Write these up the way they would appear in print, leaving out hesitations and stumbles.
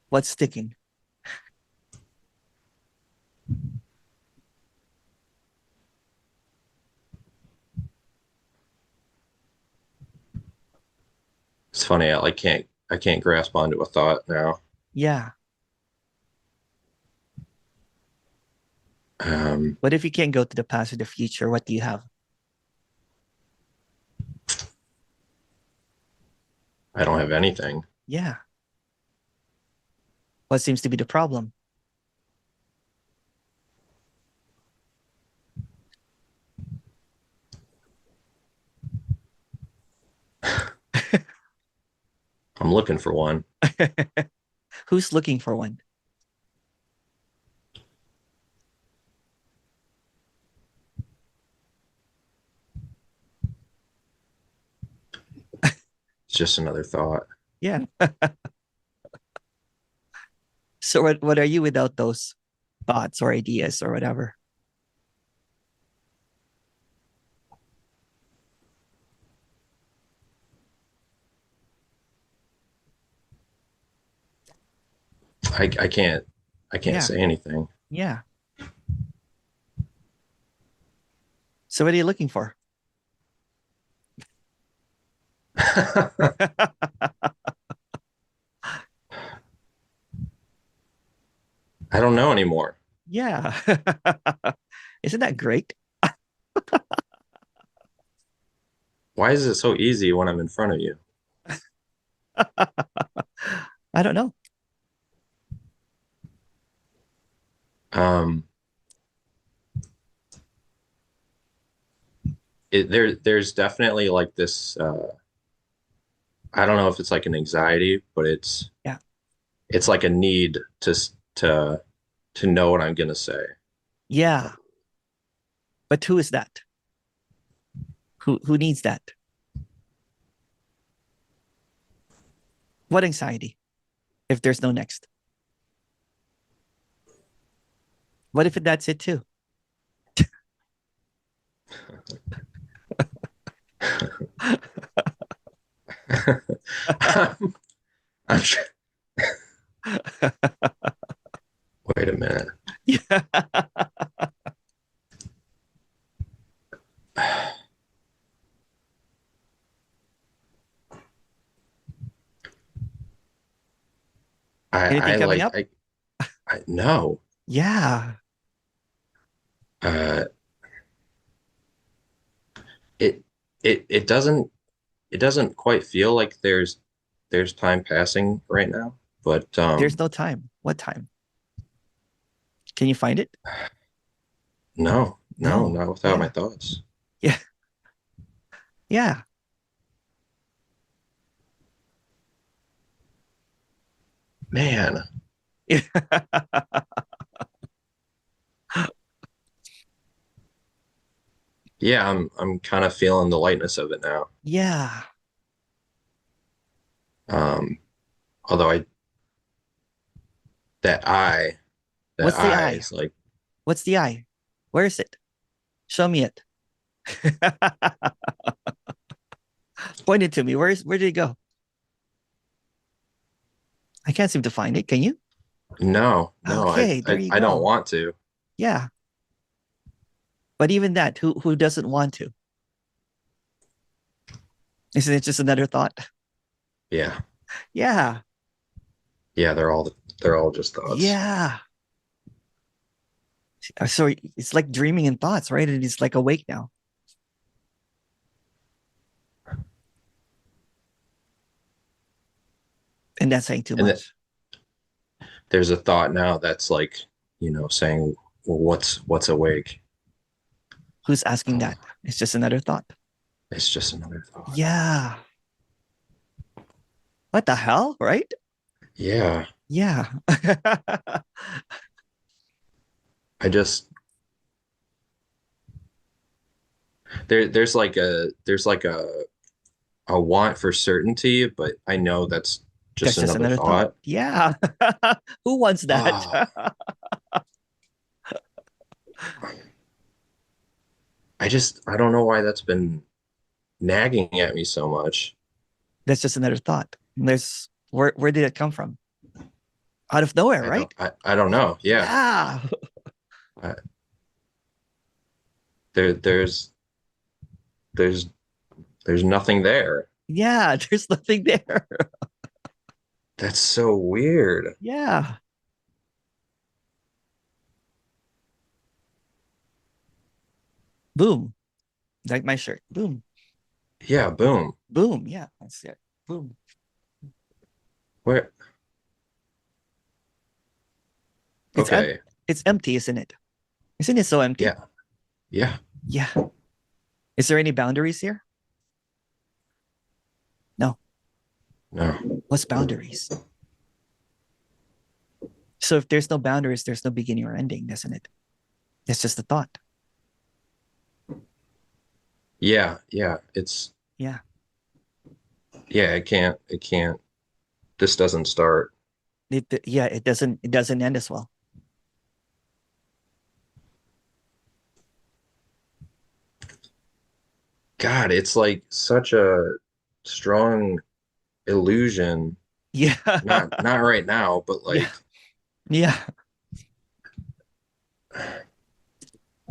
What's sticking? It's funny. I can't grasp onto a thought now. Yeah. Um, What if you can't go to the past or the future? What do you have? I don't have anything. Yeah. What seems to be the problem? I'm looking for one. Who's looking for one? It's just another thought. Yeah. So what are you without those thoughts or ideas or whatever? I can't I can't Yeah. say anything. Yeah. So what are you looking for? I don't know anymore. Yeah. Isn't that great? Why is it so easy when I'm in front of you? I don't know. Um, there's definitely like this. I don't know if it's like an anxiety, but Yeah. it's like a need to to know what I'm gonna say. Yeah. But who is that? Who needs that? What anxiety if there's no next? What if that's it too? I'm, I'm tr- Wait a minute. Yeah. Anything I coming like up? I no. Yeah. Uh, it it it doesn't quite feel like there's time passing right now, but There's no time. What time? Can you find it? no, No. not without my Yeah. thoughts. Yeah. Yeah. Man, Yeah. yeah, I'm kind of feeling the lightness of it now. Yeah. Um, although I that I that What's the I eye? is like What's the eye? Where is it? Show me it. Point it to me. Where did it go? I can't seem to find it. Can you? no, Okay, there you I don't go. want to. Yeah. But even that, who doesn't want to? Isn't it just another thought? Yeah, Yeah. yeah, they're all just thoughts. Yeah. So it's like dreaming in thoughts, right? And it's like awake now. And that's saying too And th much. there's a thought now that's like, saying, well, what's awake? Who's asking Um, that? It's just another thought. it's just another thought. Yeah. What the hell? Right? Yeah, Yeah. I just there's like a want for certainty, but I know that's just That's just another another thought. thought. Yeah. Who wants that? Ah, I don't know why that's been nagging at me so much. That's just another thought. There's where did it come from? out of nowhere, right? I don't know. Yeah. Yeah. I, there there's there's nothing there. Yeah, there's nothing there. That's so weird. Yeah. Boom. Like my shirt. Boom. Yeah, boom. Boom. Yeah, that's it. Boom. Where? It's Okay. it's empty, isn't it? Isn't it so empty? Yeah. Yeah. Yeah. Is there any boundaries here? No. No. What's boundaries? So if there's no boundaries, there's no beginning or ending, isn't it? It's just a thought. Yeah. Yeah. It's Yeah. yeah, it can't this doesn't start. Yeah, it doesn't end as well. God, it's like such a strong illusion. Yeah. Not right now, but Yeah. like Yeah.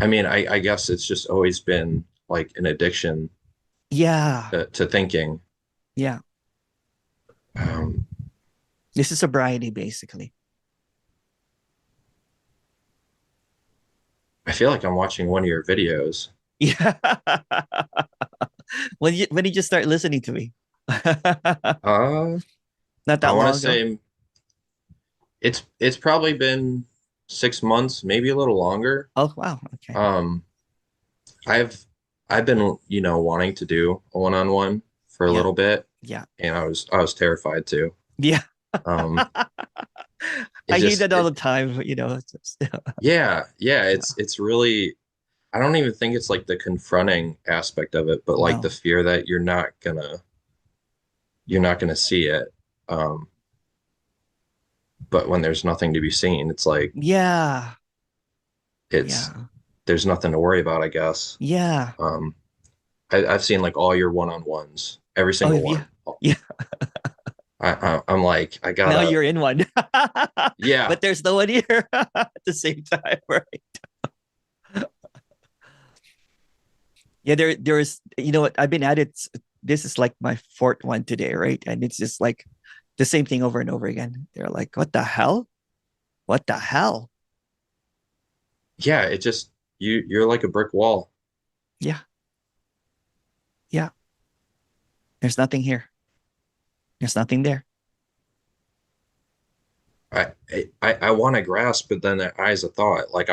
I mean, I guess it's just always been like an addiction Yeah. to thinking. Yeah. Um, This is sobriety, basically. I feel like I'm watching one of your videos. Yeah. When did you start listening to me? Uh, Not I that want to long ago. say it's probably been 6 months, maybe a little longer. Oh wow. Okay. Um, I've I've been, wanting to do a one-on-one for a Yeah. little bit, Yeah. and I was terrified too. Yeah. Um, it I hear just that all it the time, you know. yeah, yeah, Yeah. it's really I don't even think it's like the confronting aspect of it, but like the No. fear that you're not gonna see it. Um, but when there's nothing to be seen, it's like Yeah. it's Yeah. there's nothing to worry about, I guess. Yeah. Um, I've seen like all your one-on-ones, every Oh, single have you? one. Yeah. I'm like, I Now gotta, you're in one. yeah, But there's no one here at the same time, right? Yeah, there's you know what? I've been at it. This is like my fourth one today, right? And it's just like the same thing over and over again. They're like, what the hell? What the hell? yeah. It just you're like a brick wall. Yeah. Yeah. There's nothing here. There's nothing there. I want to grasp, but then the eyes of thought. Like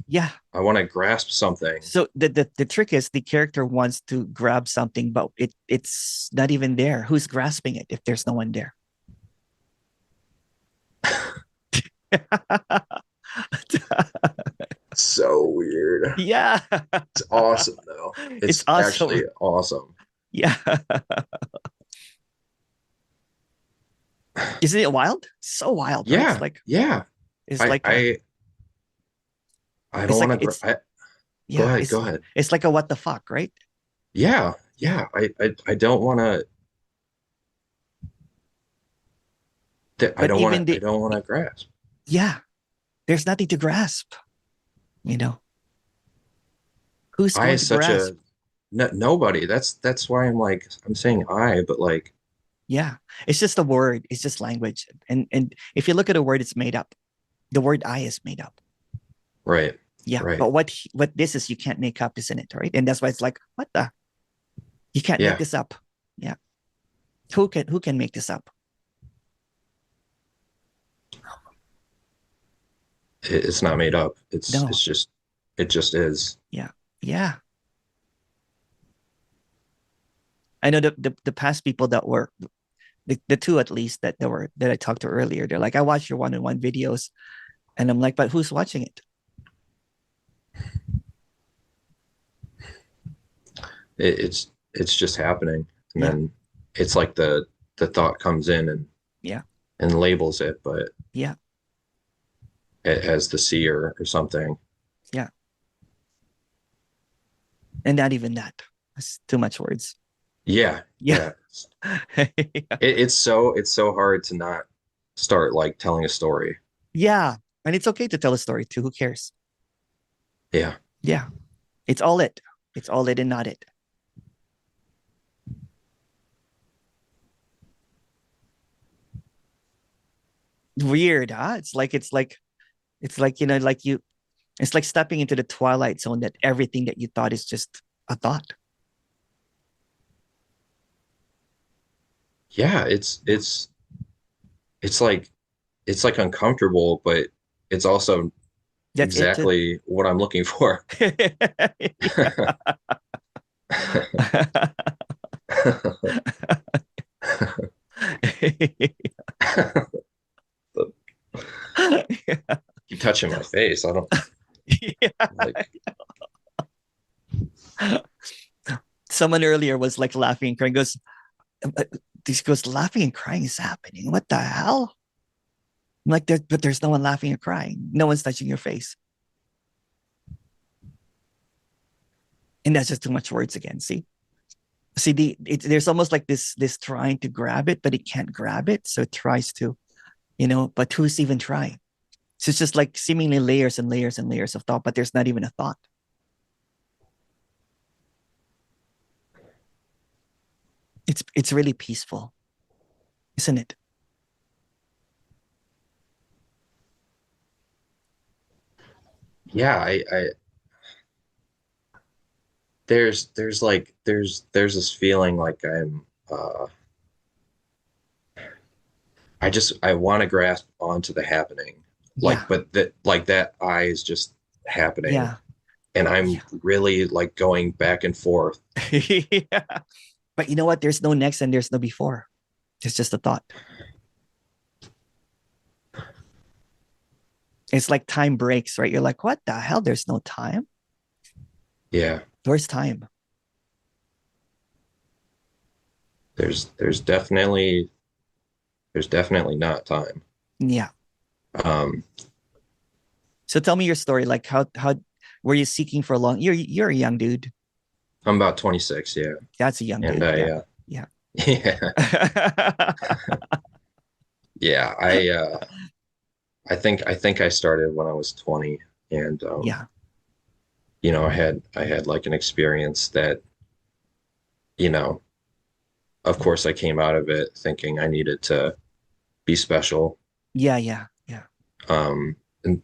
Yeah. I want to grasp something. So the trick is the character wants to grab something, but it's not even there. Who's grasping it if there's no one there? So weird. Yeah. It's awesome though. It's It's awesome. actually awesome. Yeah. Isn't it wild? So wild, right? Yeah, yeah. It's I like a I I don't it's want like to. it's Go yeah, ahead. Go ahead. it's like a what the fuck, right? Yeah, Yeah. yeah. I don't want to. But even I the don't want to grasp. yeah, there's nothing to grasp, you know. Who's I going is to such grasp? a nobody. That's why I'm saying I, but like Yeah. It's just a word. It's just language. And if you look at a word, it's made up. The word I is made up. right, Yeah. right. But what this is you can't make up, isn't it? Right. And that's why it's like, what the you can't make Yeah, this up. Yeah. Who can make this up? it's not made up. No. It's just it just is. Yeah. Yeah. I know the past people that were the two at least that I talked to earlier, they're like, I watch your one-on-one videos. And I'm like, but who's watching it? It's just happening, and Yeah. then it's like the thought comes in Yeah. and labels it, but Yeah. it has the seer or something. Yeah. And not even that. That's too much words. Yeah, Yeah. yeah. It's so hard to not start like telling a story. Yeah. And it's okay to tell a story too. Who cares? Yeah. Yeah. It's all it. It's all it and not it. Weird, huh? It's like, like it's like stepping into the twilight zone that everything that you thought is just a thought. Yeah, it's like it's like uncomfortable, but it's also That's it too. exactly what I'm looking for. Keep touching my face. I don't like. Someone earlier was like laughing and crying, goes, this goes, laughing and crying is happening. What the hell? I'm like, but there's no one laughing or crying. No one's touching your face. And that's just too much words again. See, there's almost like this trying to grab it, but it can't grab it. So it tries to, but who's even trying? So it's just like seemingly layers and layers and layers of thought, but there's not even a thought. It's really peaceful, isn't it? Yeah, I there's this feeling like I want to grasp onto the happening, Yeah, but that I is just happening, yeah, and I'm yeah. really like going back and forth. Yeah. But you know what? There's no next and there's no before. It's just a thought. It's like time breaks, right? You're like, what the hell? There's no time. Yeah, Where's time? there's definitely not time. Yeah. Um, So tell me your story. Like how were you seeking for a long? You're a young dude. I'm about 26, yeah, That's a young and dude. Yeah. Yeah. yeah, yeah, I think I started when I was 20, and Yeah. I had like an experience that, you know, of course I came out of it thinking I needed to be special. Yeah. Yeah. Yeah. And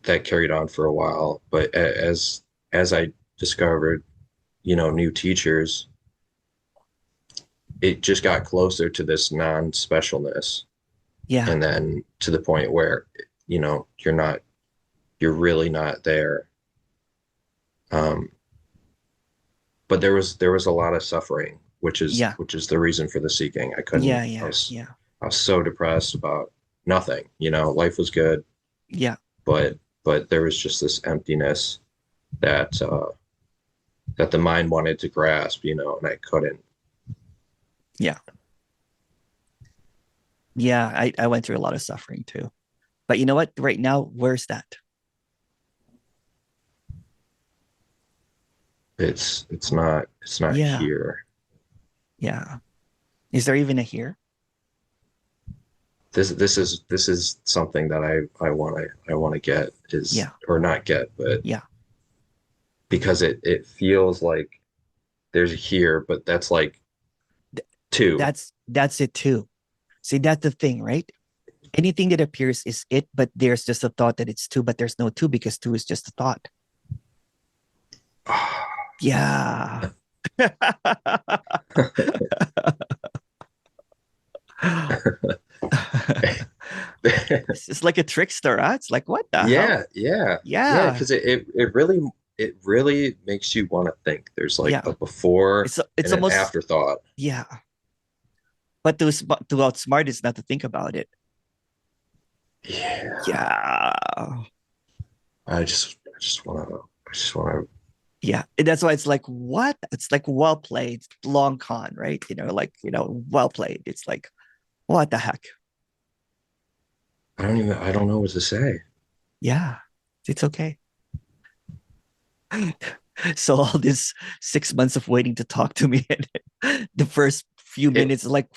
that carried on for a while, but as I discovered, new teachers, it just got closer to this non-specialness, Yeah. and then to the point where, you're really not there. Um, but there was a lot of suffering, which is Yeah. which is the reason for the seeking. I couldn't. Yeah. I Yeah. was Yeah. I was so depressed about nothing. Life was good, Yeah. but there was just this emptiness that that the mind wanted to grasp, and I couldn't. Yeah. Yeah. I went through a lot of suffering too. But you know what? Right now, where's that? It's not Yeah. here. Yeah. Is there even a here? This is something that I want to get, is Yeah. or not get, but Yeah. because it feels like there's a here, but that's like Th- two. that's it too. See, that's the thing, right? Anything that appears is it, but there's just a thought that it's two, but there's no two because two is just a thought. Yeah. It's just like a trickster, huh? It's like, what the hell? Yeah, yeah, yeah. Yeah. Because it really makes you want to think. There's like Yeah. a before It's and an almost, afterthought. yeah. But to outsmart is not to think about it. Yeah, Yeah. I just want to. Yeah. And that's why it's like, what? It's like well played, long con, right? Well played. It's like, what the heck? I don't know what to say. Yeah. It's okay. So all this 6 months of waiting to talk to me, and the first few It minutes, like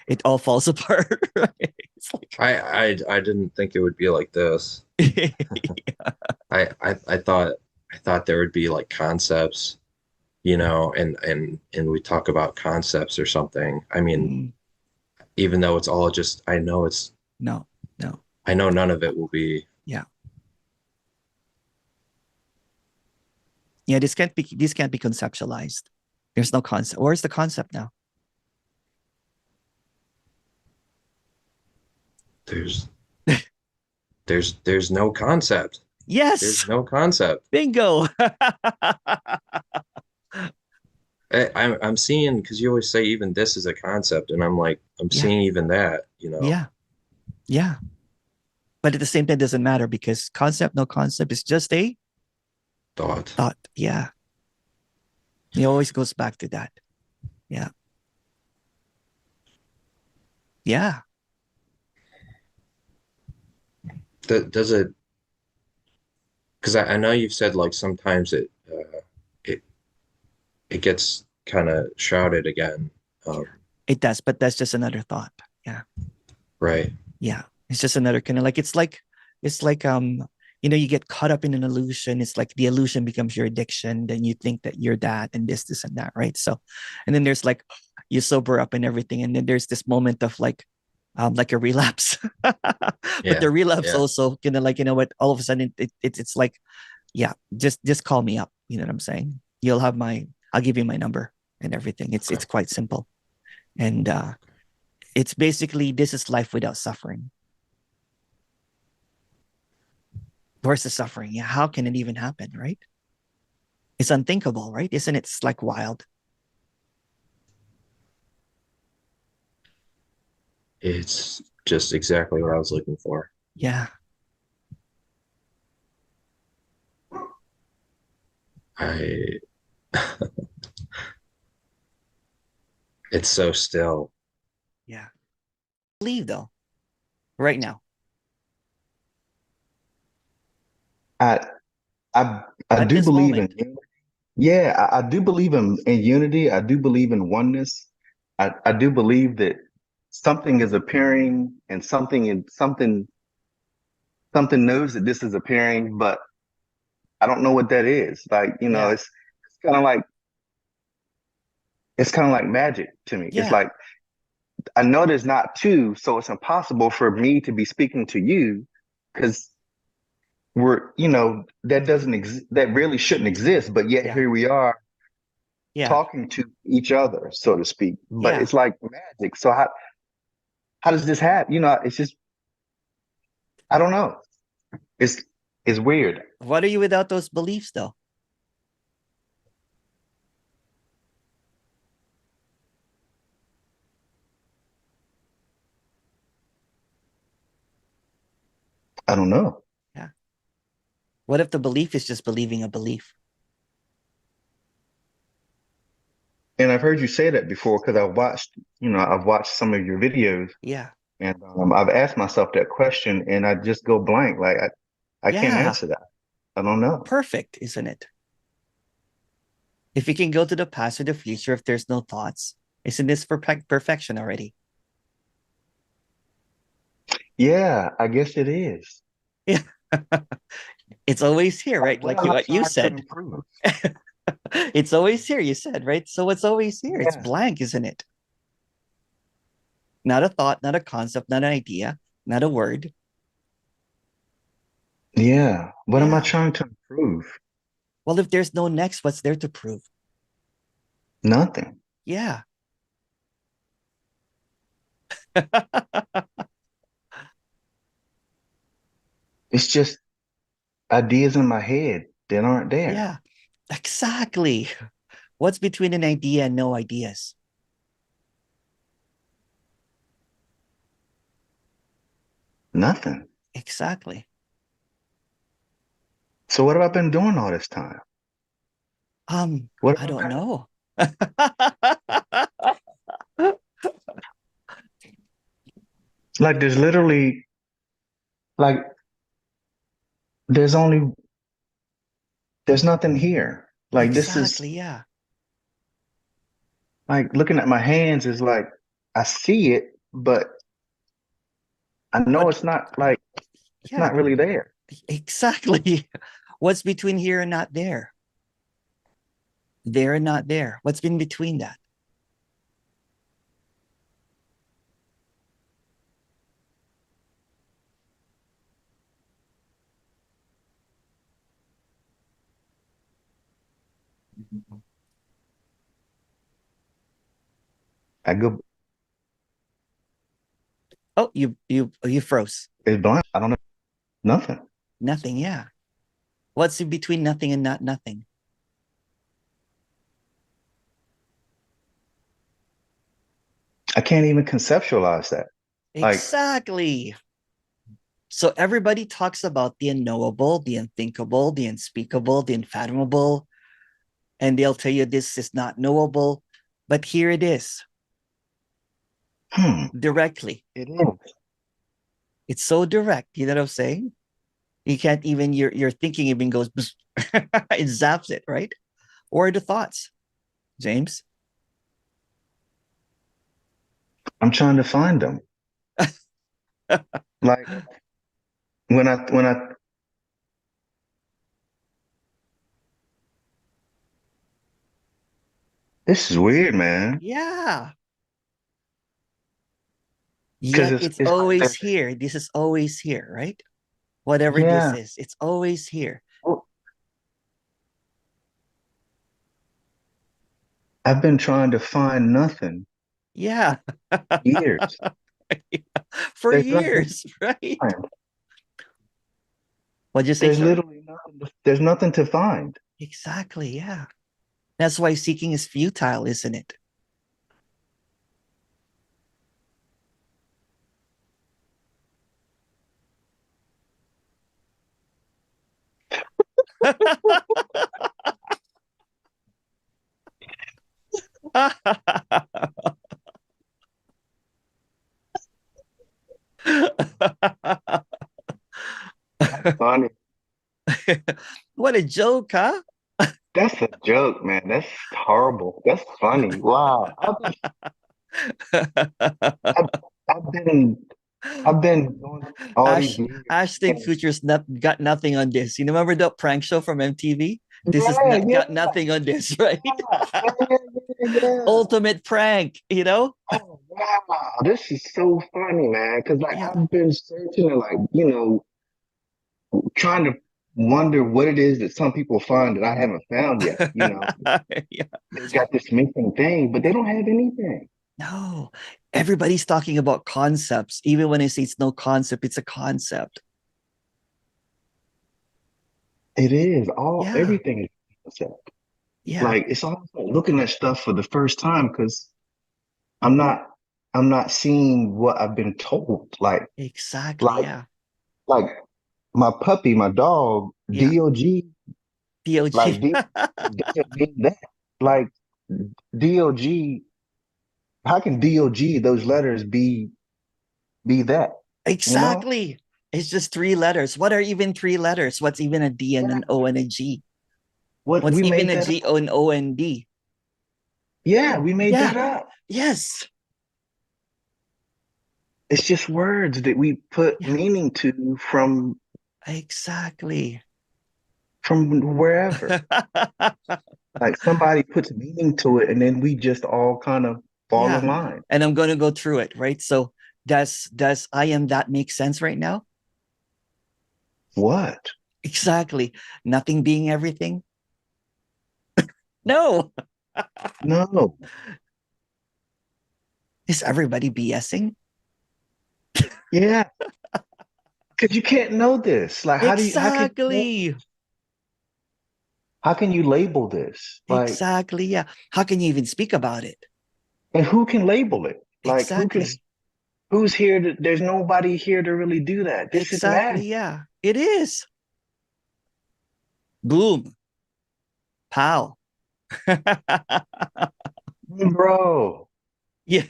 it all falls apart. Right? It's like I didn't think it would be like this. I thought there would be like concepts, and we talk about concepts or something. I mean, Mm, even though it's all just, no, no. I know none of it will be. Yeah. Yeah, this can't be conceptualized. There's no concept. Where's the concept now? There's there's no concept. There's Yes, no concept. bingo. I'm seeing, because you always say even this is a concept, and I'm like, I'm Yeah, seeing even that, yeah, yeah. But at the same time, it doesn't matter because concept, no concept is just a thought. thought. Yeah. It always goes back to that. Yeah. Yeah. Does it? Because I know you've said like sometimes it it gets kind of shrouded again. It does, but that's just another thought. Yeah. Right. Yeah. It's just another kind of like it's like you get caught up in an illusion. It's like the illusion becomes your addiction. Then you think that you're that and this and that, right? So and then there's like you sober up and everything. And then there's this moment of like a relapse. But Yeah. the relapse Yeah. also kind of like, what, all of a sudden it's like, yeah, just call me up. You know what I'm saying? I'll give you my number and everything. Okay. It's quite simple. And it's basically this is life without suffering. Where's the suffering? Yeah, how can it even happen, right? It's unthinkable, right? Isn't it? It's like wild. It's just exactly what I was looking for. Yeah, I it's so still. yeah. Believe though, right now, I I I at do this believe in moment. unity. Yeah, I do believe in unity. I do believe in oneness. I do believe that something is appearing and something knows that this is appearing, but I don't know what that is. Like, Yeah, it's kind of like it's kind of like magic to me. It's yeah, like I know there's not two, so it's impossible for me to be speaking to you because that doesn't exist, that really shouldn't exist, but yet yeah, here we are yeah, talking to each other, so to speak. But yeah. it's like magic. So how does this happen? It's just I don't know. It's it's weird. What are you without those beliefs though? I don't know. Yeah. What if the belief is just believing a belief? And I've heard you say that before because I've watched some of your videos Yeah, and I've asked myself that question and I just go blank. Like I can't yeah. answer that. I don't know. Perfect, isn't it? If you can go to the past or the future, if there's no thoughts, isn't this perfection already? Yeah, I guess it is. Yeah. It's always here, Like right? what Like am I you trying to said. improve? It's always here, you said, right? So it's always here. It's Yeah. blank, isn't it? Not a thought, not a concept, not an idea, not a word. Yeah. What am I Yeah. trying to improve? Well, if there's no next, what's there to prove? Nothing. Yeah. It's just ideas in my head that aren't there. Yeah. Exactly. What's between an idea and no ideas? Nothing. Exactly. So what have I been doing all this time? What I have I don't been? know. Like there's literally like there's there's nothing here. Like this is Exactly. Yeah. like looking at my hands is like I see it, but I know What? it's not like it's Yeah, not really there. exactly. What's between here and not there? There and not there. What's been between that? I go, Oh, you froze. it's blank. I don't know. Nothing. Nothing. Yeah. What's in between nothing and not nothing? I can't even conceptualize that. Like, Exactly. So everybody talks about the unknowable, the unthinkable, the unspeakable, the unfathomable, and they'll tell you this is not knowable, but here it is hmm, directly. it is. It's so direct. You know what I'm saying? You can't even your thinking even goes it zaps it, right? Or the thoughts, James. I'm trying to find them. Like when I this is weird, man. Yeah. Because Yet it's it's like always there's here. This is always here, right? Whatever this yeah. is, it's always here. Well, I've been trying to find nothing Yeah. years. For There's nothing to years, right? find. What'd you say, There's sir? literally nothing. There's nothing to find. Exactly. Yeah. That's why seeking is futile, isn't it? That's funny. What a joke, huh? That's a joke, man. That's horrible. That's funny. Wow. I've, I've been I've been going all these Ash years Ashton thinking, Kutcher's not got nothing on this. You remember the prank show from MTV? This is yeah, not yeah, got nothing on this, right? yeah, yeah, yeah, yeah, yeah. Ultimate prank, you know? Oh wow, this is so funny, man. Because like Yeah. I've been searching and like trying to wonder what it is that some people find that I haven't found yet. Yeah. They got this missing thing, but they don't have anything. No. Everybody's talking about concepts. Even when I say it's no concept, it's a concept. It is all Yeah. everything is concept. Yeah. Like it's almost like looking at stuff for the first time because I'm not I'm not seeing what I've been told. Exactly. Like Yeah. like my puppy, my dog, Yeah. DOG, POG. like D doesn't mean that. Like DOG, how can DOG those letters be that? You know? Exactly. It's just three letters. What are even three letters? What's even a D and Yeah. an O and a G? What What's we even made a that G up. O and O and D? Yeah, we made Yeah. that up. Yes. It's just words that we put Yeah. meaning to Exactly. from wherever. Like somebody puts meaning to it and then we just all kind of fall Yeah. in line. And I'm going to go through it, right? So does I am that make sense right now? What? Exactly. Nothing being everything. No. No. Is everybody BSing? Yeah, because you can't know this. Like, how can you know? Exactly. How can you label this? Like, Exactly. Yeah. How can you even speak about it? and who can label it? Like, Exactly. who's here to, there's nobody here to really do that. This is Exactly. magic, Yeah. It is. Boom. Pow. bro. Yeah.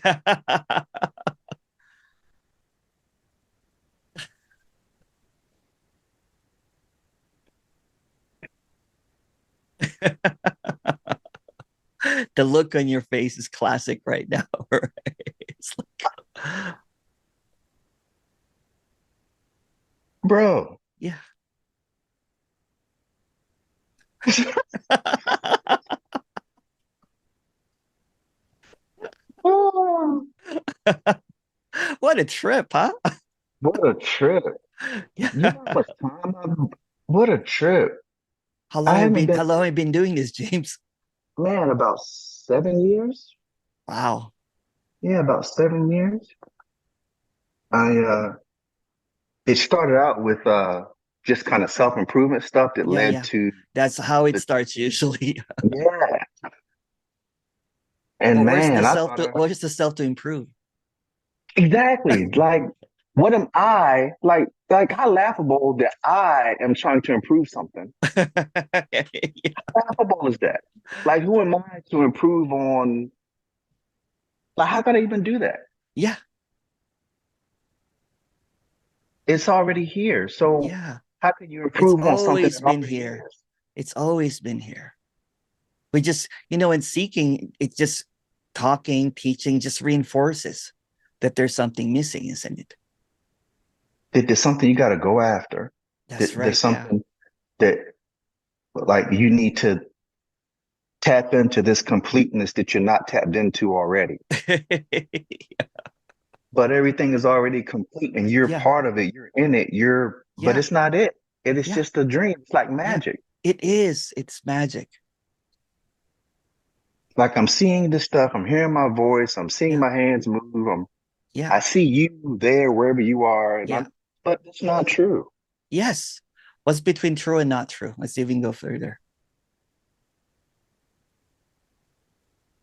The look on your face is classic right now. Right? It's like, bro. Yeah. Oh, What a trip, huh? what a trip. You know Yeah. how much time what a trip. How long I have you haven't been been, how long have you been doing this, James? man, about 7 years. Wow. Yeah, about 7 years. I it started out with just kind of self-improvement stuff that Yeah, led yeah. to That's how it the starts usually. yeah. And But where's the man, I self thought to where's the self to improve? exactly like what am I like how laughable that I am trying to improve something. How laughable is that? Like who am I to improve on like how can I even do that? Yeah, It's already here. So yeah. how can you It's improve on something always that been already here. is? It's always been here. We just, in seeking, it's just talking, teaching just reinforces that there's something missing, isn't it? There's something you got to go after. That's There's right. Yeah. something that like you need to tap into this completeness that you're not tapped into already. But everything is already complete and you're Yeah. part of it. You're in it. But Yeah. it's not it. It is Yeah. just a dream. It's like Yeah. magic. It is. It's magic. Like I'm seeing this stuff. I'm hearing my voice. I'm seeing Yeah. my hands move. Yeah. I see you there wherever you are. Yeah. But it's not true. Yes. What's between true and not true? Let's even go further.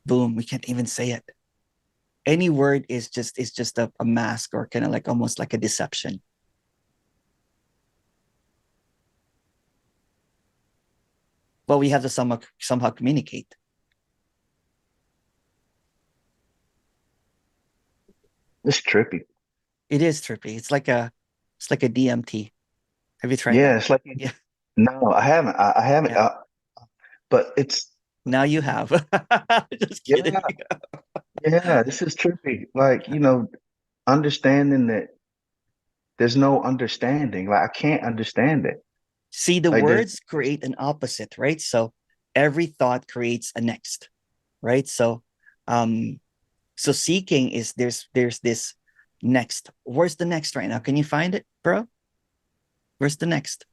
Boom. We can't even say it. Any word is just a mask or kind of like almost like a deception. But we have to somehow communicate. It's trippy. It is trippy. It's like a DMT. Have you tried Yeah, that? it's like Yeah. no, I haven't. I haven't. Yeah. But it's Now you have. Just kidding. yeah, yeah. This is trippy. Like Yeah. understanding that there's no understanding. Like I can't understand it. See, the Like there's words create an opposite, right? So every thought creates a next, right? Um, so seeking is there's this next. Where's the next right now? Can you find it, bro? Where's the next?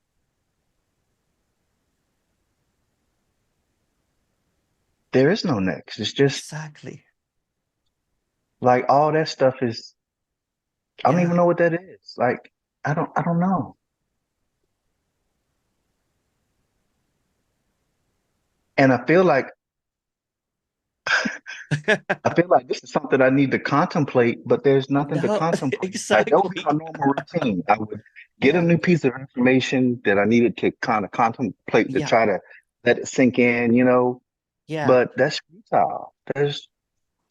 there is no next. It's just Exactly. like all that stuff is. I don't Yeah. even know what that is. Like I don't know. And I feel like this is something I need to contemplate, but there's nothing to No, contemplate. Like that would be exactly. my normal routine. I would get a Yeah. new piece of information that I needed to kind of contemplate to Yeah. try to let it sink in. Yeah. But that's futile. There's,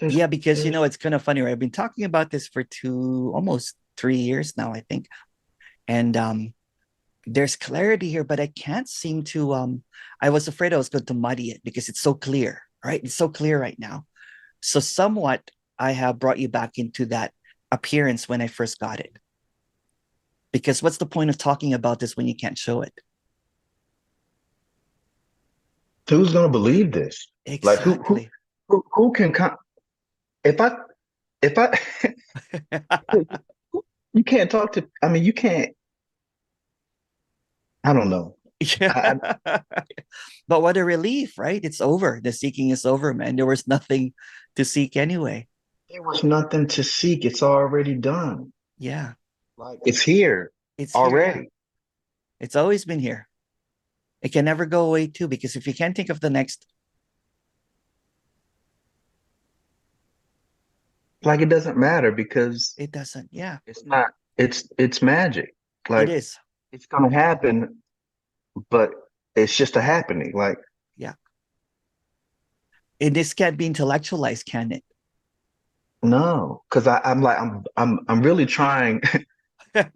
Yeah, because there's it's kind of funny, right? I've been talking about this for almost 3 years now, I think. And there's clarity here, but I can't seem to I was afraid I was going to muddy it because it's so clear, right? It's so clear right now. So somewhat I have brought you back into that appearance when I first got it. Because what's the point of talking about this when you can't show it? who's gonna believe this? Like Exactly. who can if I if I you can't talk to I mean you can't I don't know. Yeah. But what a relief, right? It's over. The seeking is over, man. There was nothing to seek anyway. there was nothing to seek. It's already done. Yeah. Like it's here It's here. Yeah. already. It's always been here. It can never go away too, because if you can't think of the next, Like it doesn't matter because it doesn't. Yeah, it's not it's magic. it Like is. it's gonna happen, but it's just a happening. Like Yeah. And this can't be intellectualized, can no, because I'm really trying I'm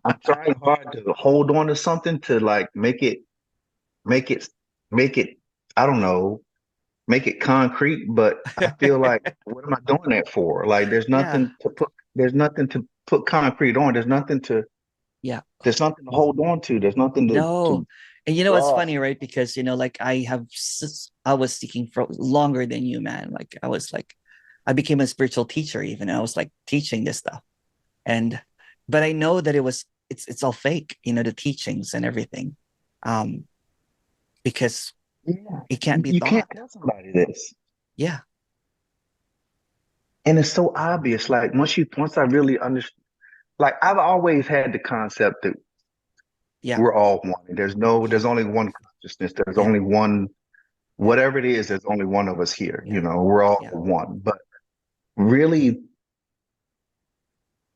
it? trying hard to hold on to something to like make it make it I don't know, make it concrete, but I feel like what am I doing that for? Like Yeah. there's nothing to put concrete on. There's nothing to Yeah. There's nothing to hold on to. There's nothing No. to And you know what's grasp. funny, right? Because like I was seeking for longer than you, man. Like I became a spiritual teacher even. I was like teaching this stuff. And but I know that it's all fake, the teachings and everything. Um, because Yeah. it can't be You can't taught. tell somebody this. Yeah. And it's so obvious. Like once I really understand, like I've always had the concept that Yeah. we're all one. There's only one consciousness. There's Yeah. only one, Yeah. whatever it is, there's only one of us here. Yeah. We're all Yeah. one. But really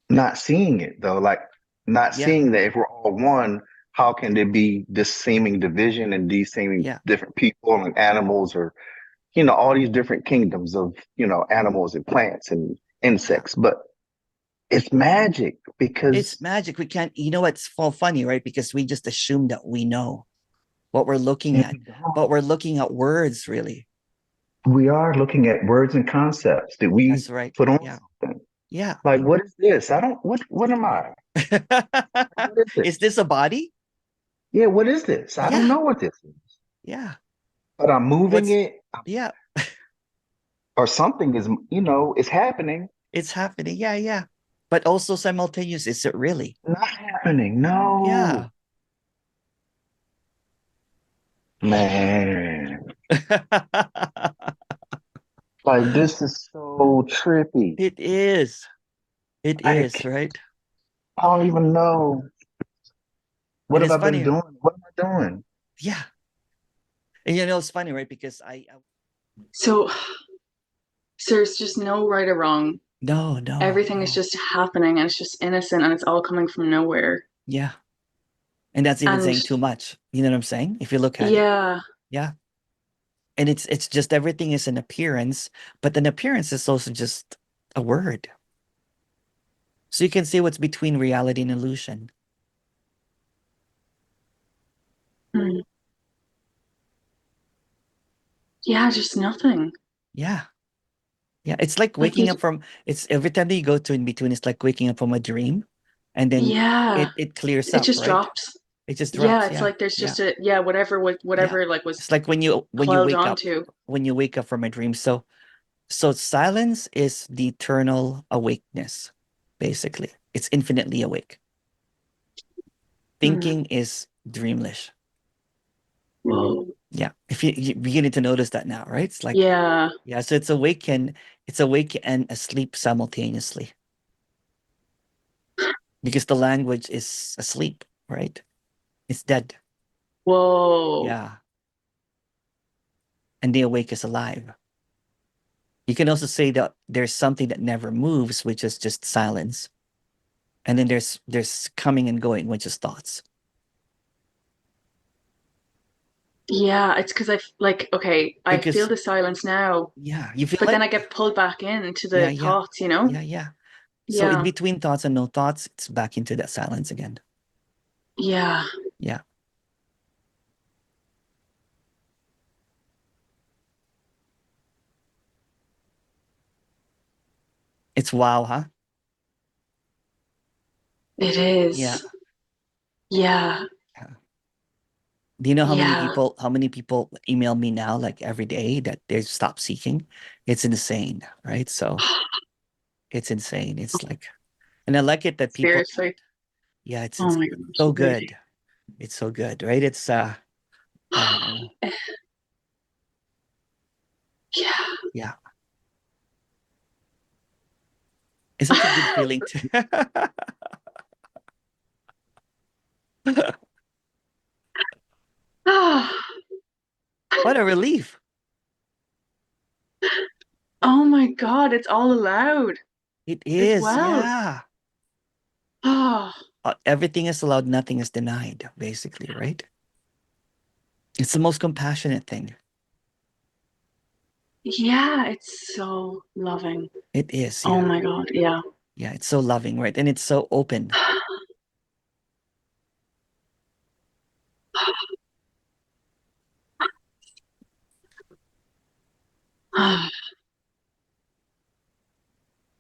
not seeing it though, like not Yeah. seeing that if we're all one, how can there be this seeming division and these seeming Yeah. different people and animals or, all these different kingdoms of, animals and plants and Yeah. insects. But it's magic It's because magic. We can't, what's funny, right? Because we just assume that we know what we're looking and at, but we're looking at words, really. we are looking at words and concepts that we That's right. put on Yeah. something. Yeah. Like, what is this? I don't, what am I? What is Is this? this a body? Yeah, what is this? I don't Yeah. know what this is. Yeah. But I'm moving What's, it yeah, or something is, is happening. it's happening. Yeah. Yeah. But also simultaneous. Is it really? Not happening. No. Yeah. Man. Like this is so trippy. It is. It is, Like right? I don't even know. What And have it's I been funny. doing? What am I doing? Yeah. And it's funny, right? Because So, there's just no right or wrong. no, no, Everything is no. just happening and it's just innocent and it's all coming from nowhere. Yeah. And that's even And saying too much. You know what I'm saying? If you look at it. yeah, Yeah. And it's just everything is an appearance, but an appearance is also just a word. So you can see what's between reality and illusion. mm, yeah, just nothing. Yeah. Yeah. It's like Like waking you, up from it's every time that you go to in between, it's like waking up from a dream and then yeah, it clears it up, just right? drops. It just Yeah, drops. it's Yeah. like there's Yeah. just whatever Yeah. whatever like was It's like when you held wake up, onto. from a dream. So silence is the eternal awakeness, basically. It's infinitely awake. Mm, Thinking is dreamless. whoa. Yeah. If you beginning to notice that now, right? It's like, Yeah, yeah, so it's awake and asleep simultaneously because the language is asleep, right? It's dead. whoa. Yeah. And the awake is alive. You can also say that there's something that never moves, which is just silence. And then there's coming and going, which is thoughts. Yeah, it's because like, okay, I feel Because the silence now, yeah, you feel but then it? I get pulled back into Yeah, the yeah, thoughts, you know? yeah, yeah. So in Yeah, between thoughts and no thoughts, it's back into that silence again. yeah, Yeah. It's wow, huh? it Yeah. is. Yeah, Yeah. Do you know yeah. how many people email me now like every day that they stop seeking? It's insane, right? So it's insane. It's like and I like it that people Seriously. yeah, it's Oh it's my gosh, so really. good. It's so good, right? It's uh Yeah. yeah. It's such a good feeling to what a relief. Oh my God, it's all allowed It as is, well. yeah. Oh, Everything is allowed, nothing is denied, basically, right? It's the most compassionate thing. yeah, it's so loving. It is, Oh yeah. my God, yeah. Yeah, it's so loving, right? And it's so open.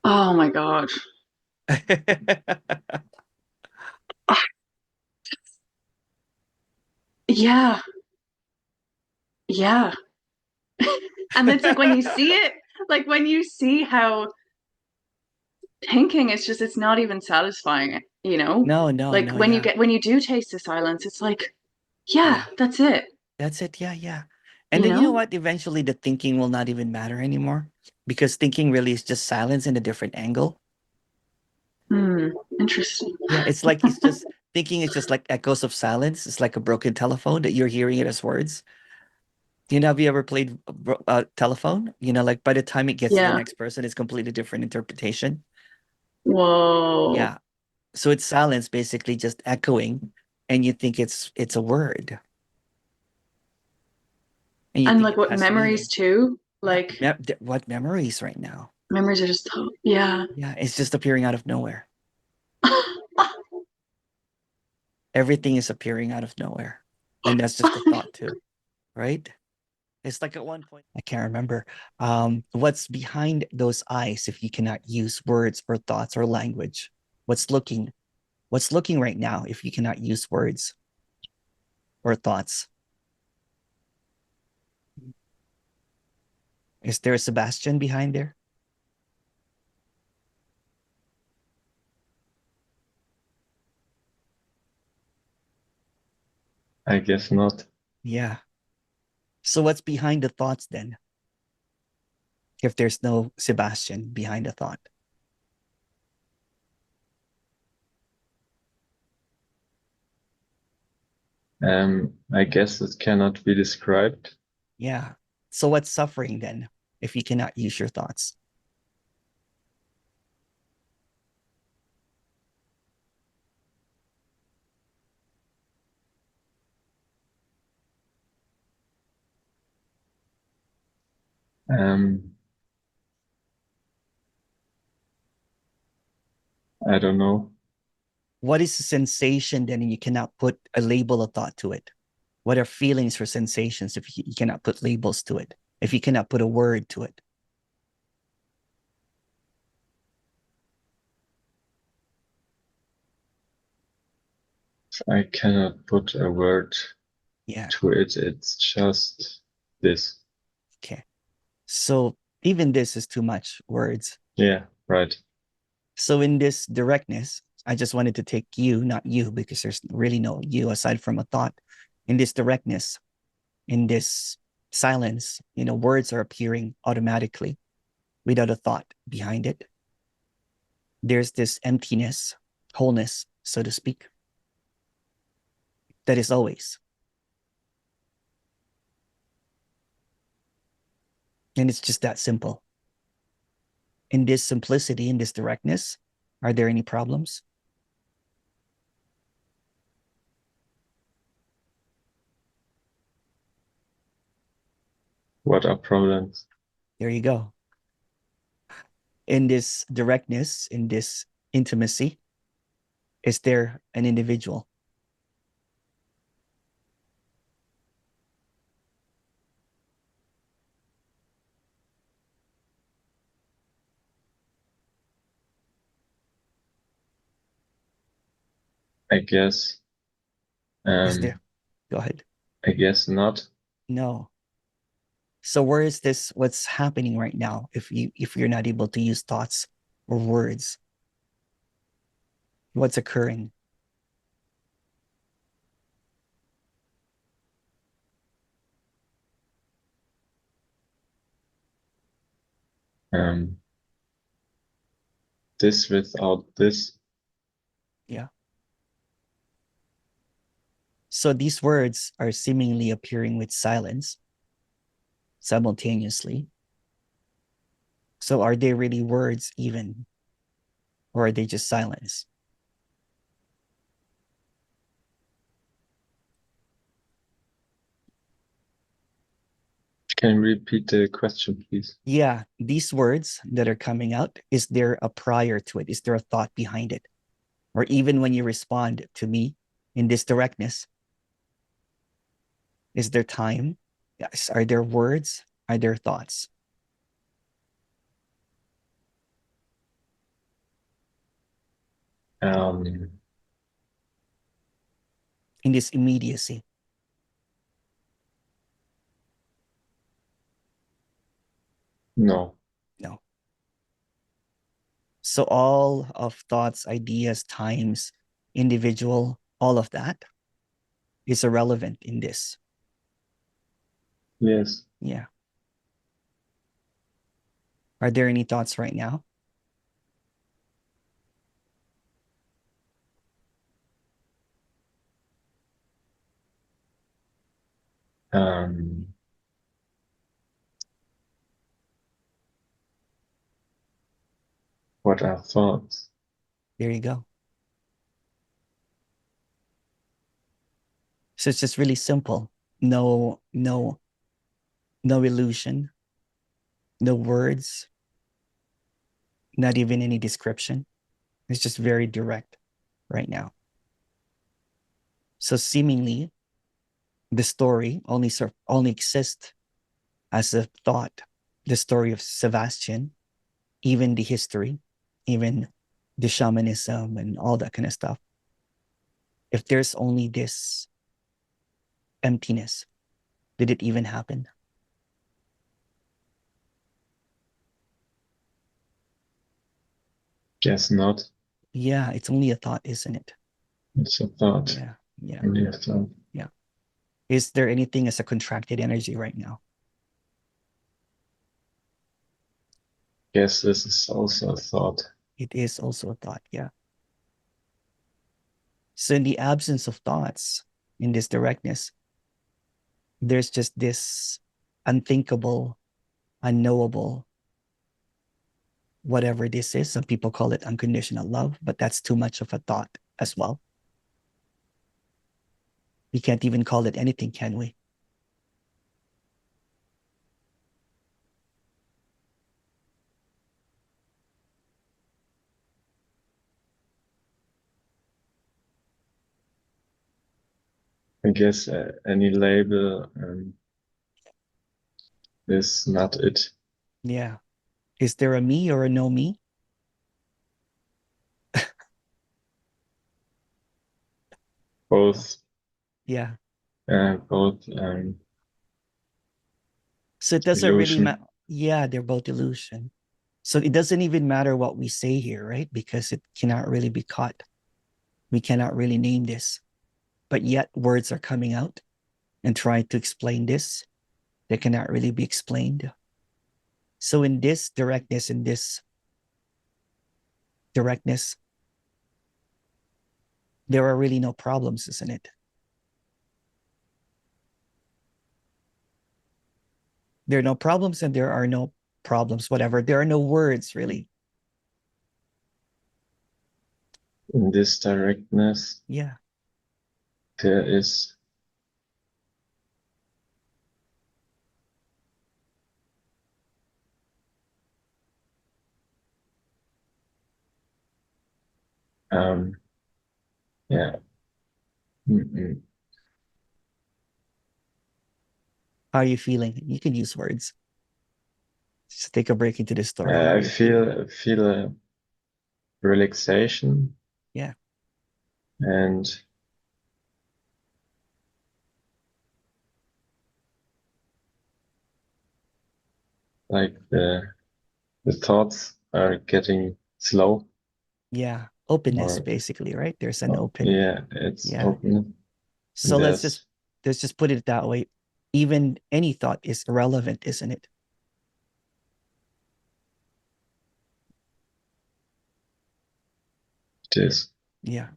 Oh my God. Yeah. Yeah. And it's like when you see it, like when you see how thinking is just, it's not even satisfying, you know? No, no, Like no, yeah. when you do taste the silence, it's like, yeah, Yeah. that's it, That's it. Yeah, yeah. And you then you know know? what? Eventually the thinking will not even matter anymore because thinking really is just silence in a different angle. Hmm, interesting. Yeah, it's just thinking is just like echoes of silence. It's like a broken telephone that you're hearing it as words. You know, have you ever played telephone? You know, like by the time it gets to the Yeah. next person, it's completely different interpretation. Whoa. Yeah. So it's silence basically just echoing, and you think it's a word. And you And think like it what has memories meaning. too? Yeah. Like What memories right now? memories are just, yeah. Yeah, it's just appearing out of nowhere. Everything is appearing out of nowhere. And that's just a thought too, right? It's like at one point, I can't remember. What's behind those eyes if you cannot use words or thoughts or language? What's looking? What's looking right now if you cannot use words or thoughts? Is there a Sebastian behind there? I guess not. Yeah. So what's behind the thoughts then? If there's no Sebastian behind the thought? I guess it cannot be described. Yeah. So what's suffering then if you cannot use your thoughts? Um, I don't know. What is the sensation then and you cannot put a label of thought to it? What are feelings or sensations if you cannot put labels to it? If you cannot put a word to it? I cannot put a word Yeah. to it. It's just this. Okay. So even this is too much words. Yeah, right. So in this directness, I just wanted to take you, not you, because there's really no you aside from a thought. In this directness, in this silence, you know, words are appearing automatically without a thought behind it. There's this emptiness, wholeness, so to speak, that is always. And it's just that simple. In this simplicity, in this directness, are there any problems? What are problems? There you go. In this directness, in this intimacy, is there an individual? I guess. Is there? Um, Go ahead. I guess not. No. So where is this? What's happening right now? If you're not able to use thoughts or words, what's occurring? Um, this without this. Yeah. So these words are seemingly appearing with silence simultaneously. So are they really words even? Or are they just silence? Can you repeat the question, please? Yeah, these words that are coming out, is there a prior to it? Is there a thought behind it? Or even when you respond to me in this directness, is there time? Yes. Are there words? Are there thoughts? Um, In this immediacy? No. No. So all of thoughts, ideas, times, individual, all of that is irrelevant in this. Yes. Yeah. Are there any thoughts right now? What are thoughts? There you go. So it's just really simple. No illusion, no words, not even any description. It's just very direct right now. So seemingly the story only exists as a thought. The story of Sebastian, even the history, even the shamanism and all that kind of stuff. If there's only this emptiness, did it even happen? Guess not. Yeah, it's only a thought, isn't it? It's a thought. Yeah, yeah, Only a thought. yeah. Is there anything as a contracted energy right now? Guess this is also a thought. It is also a thought, yeah. So in the absence of thoughts, in this directness, there's just this unthinkable, unknowable, whatever this is. Some people call it unconditional love, but that's too much of a thought as well. We can't even call it anything, can we? I guess any label is not it. Yeah. Is there a me or a no me? Both. Yeah. Both So it doesn't really illusion. matter. Yeah, they're both illusion. So it doesn't even matter what we say here, right? Because it cannot really be caught. We cannot really name this. But yet words are coming out and trying to explain this. They cannot really be explained. So in this directness, there are really no problems, isn't it? There are no problems and there are no problems, whatever. There are no words really. In this directness, Yeah. there is yeah. Mm-mm. How are you feeling? You can use words. Just take a break into the story. How are I you feeling? feel a relaxation Yeah. and like the thoughts are getting slow. Yeah. Openness, Or basically, right? There's an open. yeah, it's Yeah. open. So There's let's just put it that way. Even any thought is irrelevant, isn't it? this. Yeah.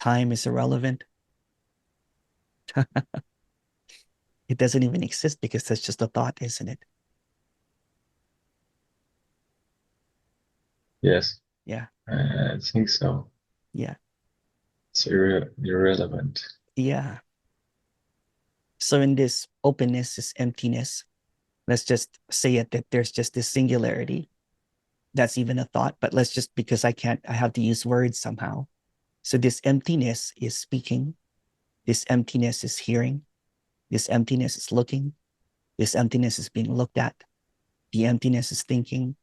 Time is irrelevant. It doesn't even exist because that's just a thought, isn't it? Yes, Yeah. I think so. Yeah. It's irrelevant. Yeah. So in this openness, this emptiness, let's just say it that there's just this singularity. That's even a thought, but let's just, because I have to use words somehow. So this emptiness is speaking. This emptiness is hearing. This emptiness is looking. This emptiness is being looked at. The emptiness is thinking.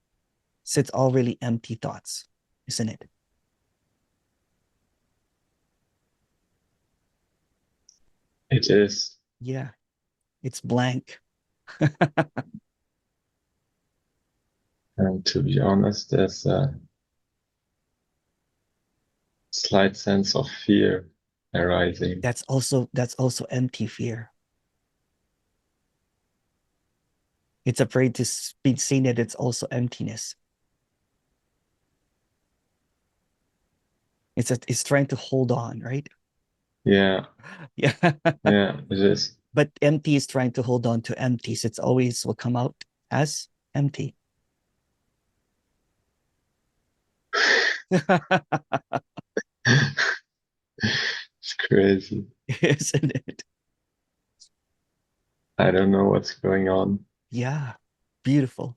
So it's all really empty thoughts, isn't it? It is. Yeah. It's blank. And to be honest, there's a slight sense of fear arising. That's also empty fear. It's afraid to be seen that it's also emptiness. It's trying to hold on, right? Yeah, Yeah. yeah, it is. But empty is trying to hold on to empty. So it's always will come out as empty. It's crazy. Isn't it? I don't know what's going on. Yeah. Beautiful.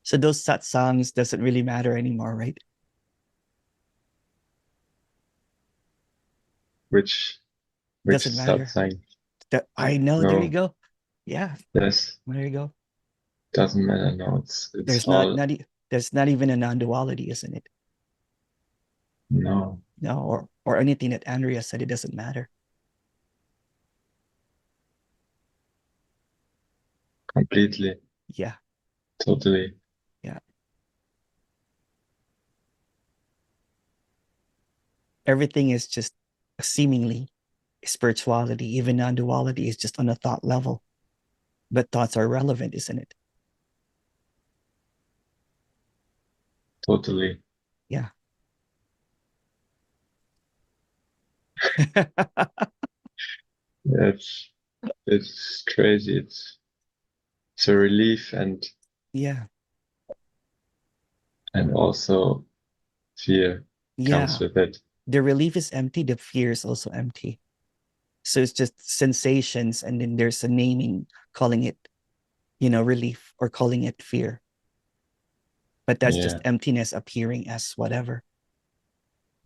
So those satsangs doesn't really matter anymore, right? Which Doesn't matter. satsang? I know. There you No, go. Yeah. yes, There you go. doesn't matter. No, it's There's all there's not even a non-duality, isn't it? no, No, or anything that Andrea said, it doesn't matter. completely, Yeah. totally, Yeah. Everything is just seemingly spirituality. Even non-duality is just on a thought level. But thoughts are relevant, isn't it? totally. Yeah. It's crazy. It's a relief Yeah. and also fear comes Yeah. with it. The relief is empty. The fear is also empty. So it's just sensations, and then there's a naming, calling it, relief, or calling it fear. But that's just Yeah, emptiness appearing as whatever.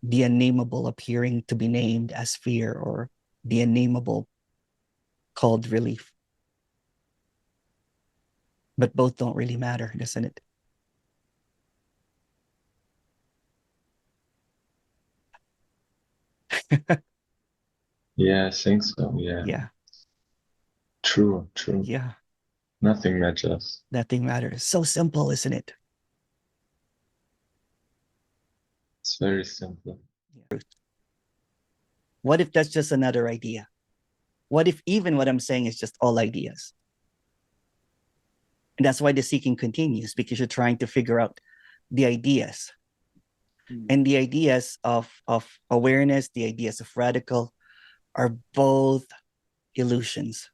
The unnameable appearing to be named as fear, or the unnameable called relief. But both don't really matter, doesn't it? yeah, I think so. Yeah, Yeah. true, true. Yeah. Nothing matters. Nothing matters. So simple, isn't it? It's very simple. What if that's just another idea? What if even what I'm saying is just all ideas? And that's why the seeking continues, because you're trying to figure out the ideas. And the ideas of awareness, the ideas of radical, are both illusions,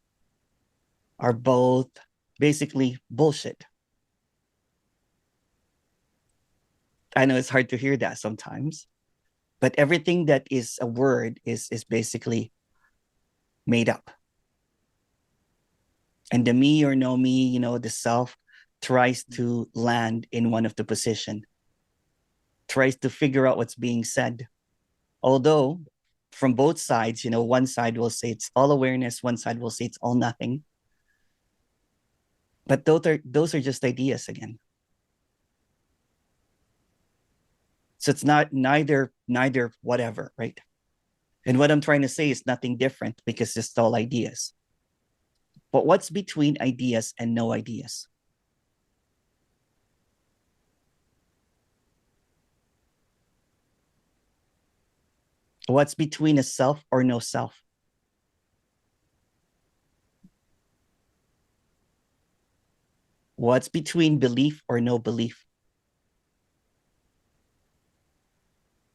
are both basically bullshit. I know it's hard to hear that sometimes, but everything that is a word is basically made up. And the me or no me, the self tries to land in one of the position, tries to figure out what's being said. Although from both sides, one side will say it's all awareness, one side will say it's all nothing. But those are just ideas again. So it's not neither whatever, right? And what I'm trying to say is nothing different, because it's all ideas. But what's between ideas and no ideas? What's between a self or no self? What's between belief or no belief?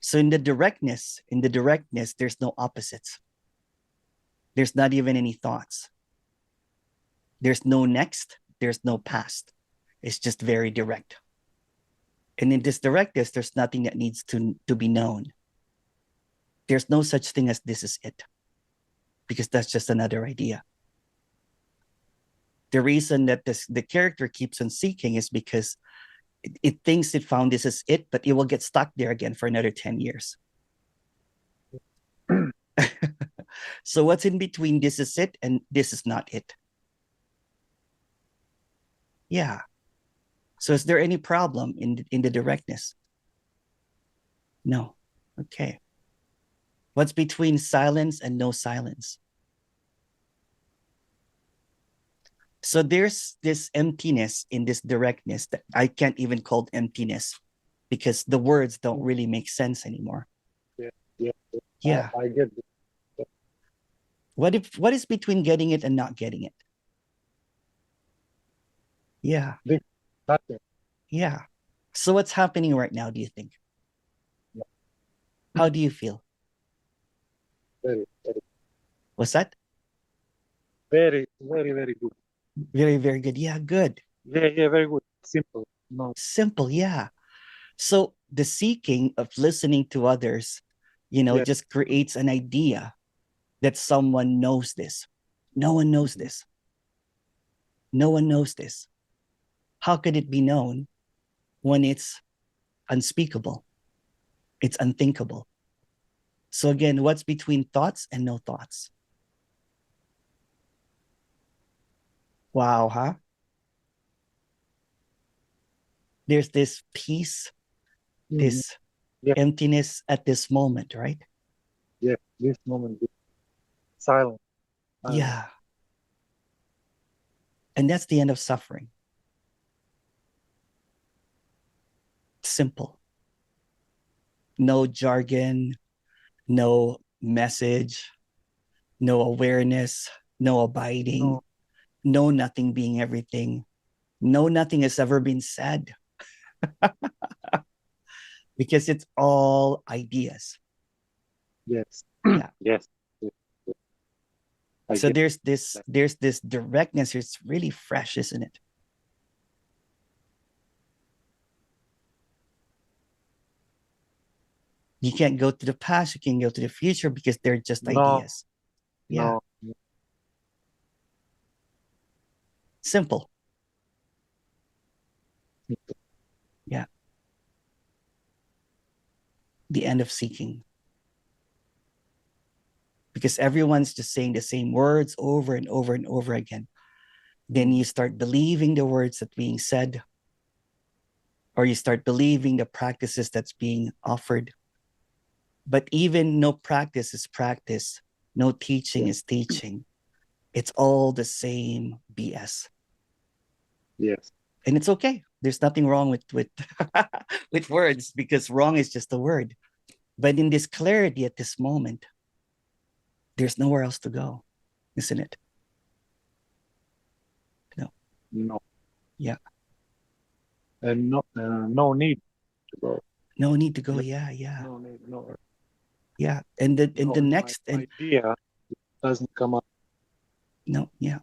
So in the directness, there's no opposites. There's not even any thoughts. There's no next, there's no past. It's just very direct. And in this directness, there's nothing that needs to be known. There's no such thing as this is it, because that's just another idea. The reason that the character keeps on seeking is because it thinks it found this is it, but it will get stuck there again for another 10 years. So what's in between this is it and this is not it? Yeah. So is there any problem in the directness? No. Okay. What's between silence and no silence? So there's this emptiness in this directness that I can't even call emptiness because the words don't really make sense anymore. Yeah. I get it. What is between getting it and not getting it? Yeah. Nothing. Yeah. So what's happening right now, do you think? How do you feel? Very What's that? very very good. Very, very good. Yeah, good. Yeah, very good. Simple. No. Simple. Yeah. So the seeking of listening to others, just creates an idea that someone knows this. No one knows this. No one knows this. How could it be known when it's unspeakable? It's unthinkable. So again, what's between thoughts and no thoughts? Wow, huh? There's this peace, this emptiness at this moment, right? Yeah, this moment, silent. Yeah. And that's the end of suffering. Simple. No jargon, no message, no awareness, no abiding, no nothing being everything. No nothing has ever been said. Because it's all ideas. Yes. Yeah. Yes. So there's this directness. It's really fresh, isn't it? You can't go to the past, you can go to the future because they're just ideas. Yeah. No. Simple. Yeah. The end of seeking. Because everyone's just saying the same words over and over and over again. Then you start believing the words that being said, or you start believing the practices that's being offered. But even no practice is practice, no teaching is teaching. It's all the same BS. Yes. And it's okay. There's nothing wrong with with words, because wrong is just a word. But in this clarity at this moment, there's nowhere else to go, isn't it? No. Yeah. And no need to go. No need to go. Yeah. No need. No. Yeah. And the next idea doesn't come up. No. Yeah.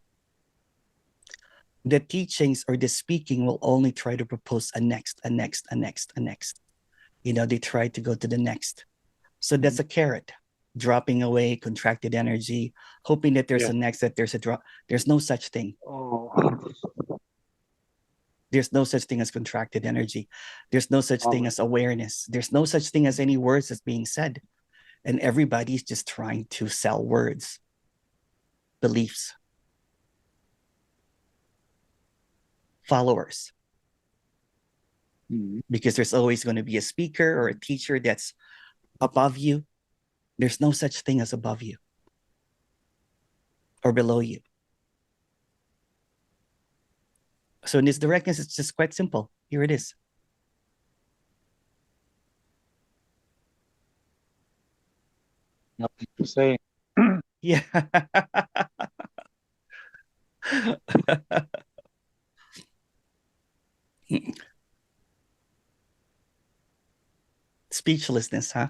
The teachings or the speaking will only try to propose a next. They try to go to the next. So that's a carrot, dropping away contracted energy, hoping that there's a next, that there's a drop. There's no such thing. Oh. There's no such thing as contracted energy. There's no such thing as awareness. There's no such thing as any words that's being said. And everybody's just trying to sell words, beliefs, followers. Because there's always going to be a speaker or a teacher that's above you. There's no such thing as above you or below you. So in this directness, it's just quite simple. Here it is. Nothing to say. Yeah. Speechlessness, huh?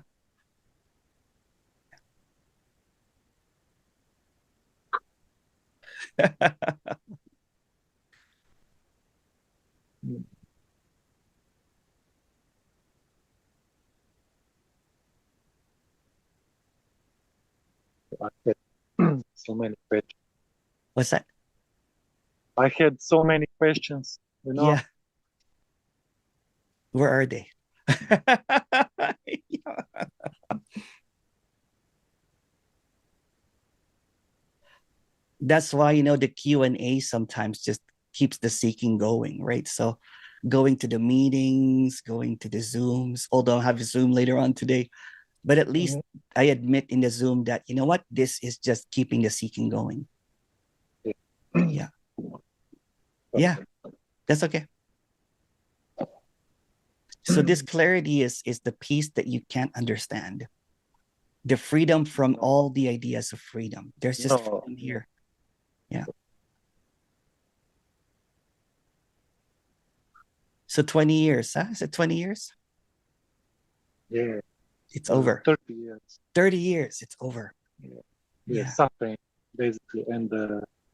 I had so many questions. What's that? I had so many questions, Yeah. Where are they? That's why, the Q&A sometimes just keeps the seeking going, right? So going to the meetings, going to the Zooms, although I have a Zoom later on today, But at least I admit in the Zoom that, you know what, this is just keeping the seeking going. Yeah. Yeah, that's okay. So this clarity is the peace that you can't understand. The freedom from all the ideas of freedom. There's just freedom here. Yeah. So 20 years, huh? Is it 20 years? Yeah. It's over. 30 years. 30 years, it's over. Yeah. Suffering, basically, and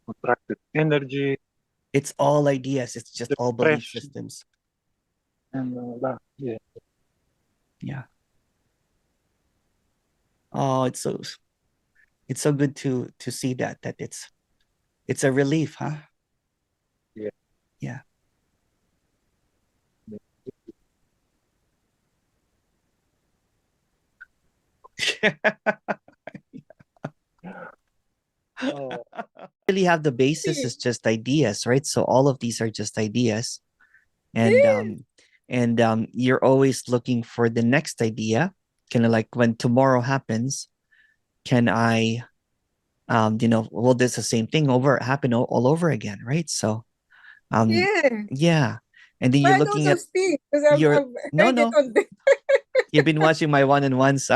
contracted energy. It's all ideas. It's just all belief systems. And that, yeah. Yeah. Oh, it's so good to see that it's a relief, huh? Yeah. Yeah. Really have the basis is just ideas, right? So all of these are just ideas. And you're always looking for the next idea. Kind of like when tomorrow happens, can I will this the same thing happen all over again, right? So yeah. And then But you're I know looking at those things because I've your heard it on the you've been watching my one-on-ones.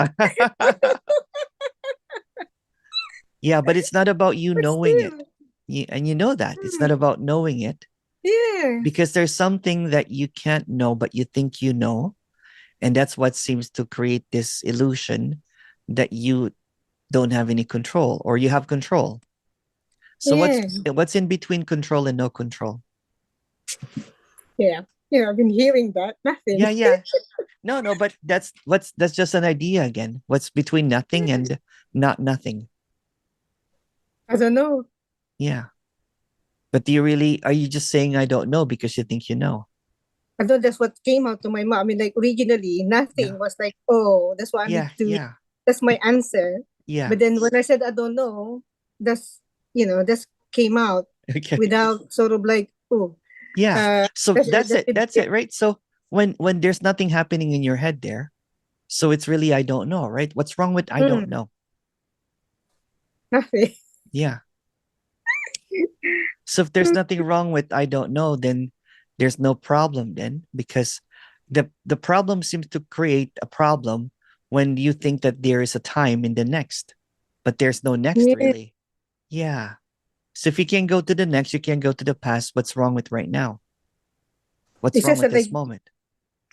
Yeah, but it's not about you but knowing still. it. And you know that. It's not about knowing it. Yeah. Because there's something that you can't know, but you think you know. And that's what seems to create this illusion that you don't have any control or you have control. So what's in between control and no control? Yeah. Yeah, I've been hearing that. Nothing. Yeah. No, but that's just an idea again. What's between nothing and not nothing? I don't know. Yeah. But are you just saying I don't know because you think you know? I thought that's what came out to my mouth. I mean, like originally, nothing was like, oh, that's what I need to. That's my answer. Yeah. But then when I said I don't know, that's came out without sort of like, oh. Yeah. So that's it. That's it, right? So when there's nothing happening in your head there, so it's really I don't know, right? What's wrong with I don't know? Nothing. Yeah. So if there's nothing wrong with I don't know, then there's no problem then, because the problem seems to create a problem when you think that there is a time in the next, but there's no next really. Yeah. So if you can't go to the next, you can't go to the past. What's wrong with right now? What's wrong with this moment?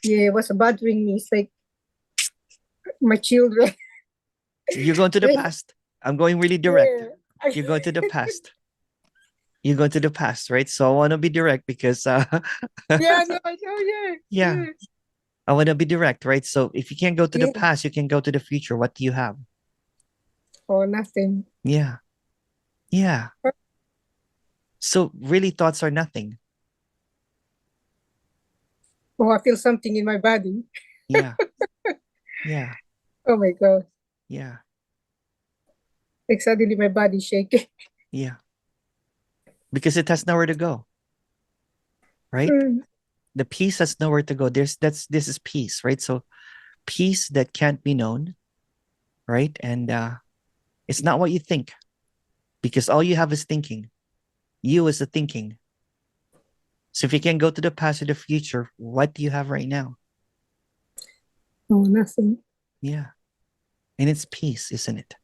Yeah, what's bothering me is like my children. You're going to the past. I'm going really direct. Yeah. You're going to the past. You go to the past, right? So I want to be direct because yeah, no, I know, yeah. I want to be direct, right? So if you can't go to the past, you can go to the future. What do you have? Oh, nothing. Yeah. Yeah. So really thoughts are nothing. Oh, I feel something in my body. Yeah. Yeah. Oh my God. Yeah. Like suddenly my body shaking. Yeah. Because it has nowhere to go. Right? The peace has nowhere to go. This is peace, right? So peace that can't be known, right? And it's not what you think, because all you have is thinking. You is the thinking. So if you can go to the past or the future, what do you have right now? Oh, nothing. Yeah. And it's peace, isn't it?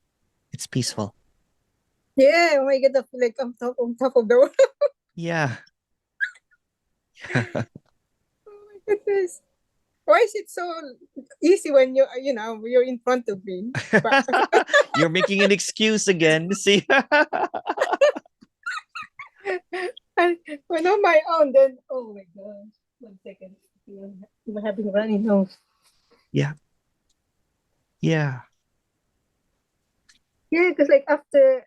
It's peaceful. Yeah, oh my God, I feel like I'm on top of the world. Yeah. Oh my goodness. Why is it so easy when you're in front of me? You're making an excuse again. See? And when on my own, then, oh my gosh. 1 second. I'm having runny nose. Yeah. Yeah. Yeah, because like after,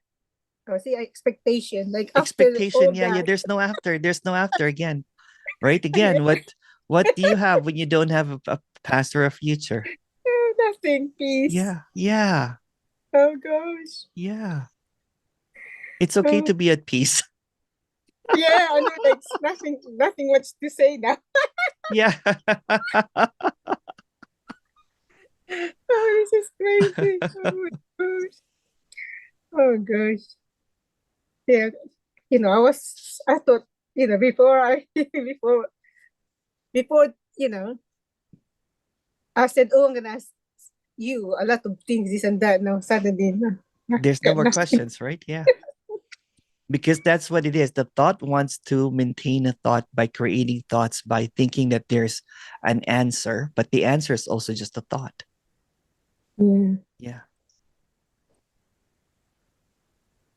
expectation. Like expectation. after Yeah. There's no after. There's no after again. Right? Again, what do you have when you don't have a past or a future? Nothing, peace. Yeah. Oh gosh. Yeah. It's okay to be at peace. Yeah, I know, like nothing much to say now. Yeah. Oh, this is crazy. Oh my gosh. Oh gosh. Yeah. I thought, before before, I said, oh, I'm gonna ask you a lot of things, this and that. Now suddenly, no, There's no got more nothing. questions, right? Yeah. Because that's what it is. The thought wants to maintain a thought by creating thoughts, by thinking that there's an answer, but the answer is also just a thought. Yeah. Yeah.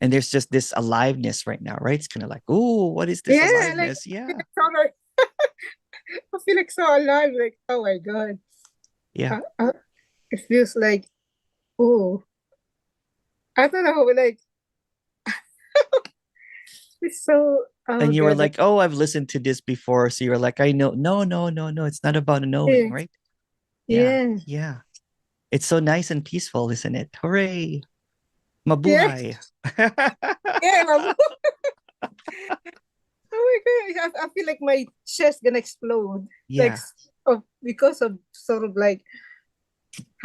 And there's just this aliveness right now, right? It's kind of like, oh, what is this Yeah, like aliveness? I Yeah. feel like I feel like so alive. Like, oh my god. Yeah. It feels like, oh, I don't know, like it's so. Oh And you were god. like, oh, I've listened to this before. So you're like, I know. No, no, no, no. It's not about knowing, Yeah. right? Yeah. Yeah. Yeah. It's so nice and peaceful, isn't it? Hooray. Yeah. Mabuhay. Yeah. Oh my god. I feel like my chest gonna explode. Like, Yeah. because of sort of like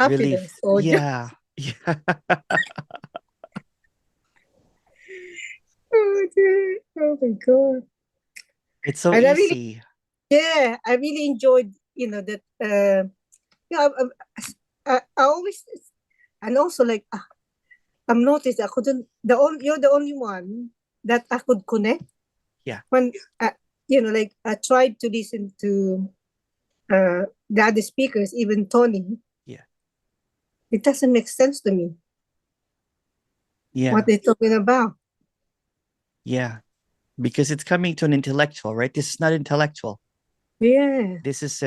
Relief. happiness or joy. Yeah. Yeah. Oh, dear. Oh my god. It's so And easy. I really enjoyed, that, yeah, I always, and also like, I've noticed you're the only one that I could connect Yeah. when, like I tried to listen to the other speakers, even Tony. Yeah. It doesn't make sense to me Yeah. what they're talking about. Yeah. Because it's coming to an intellectual, right? This is not intellectual. Yeah. This is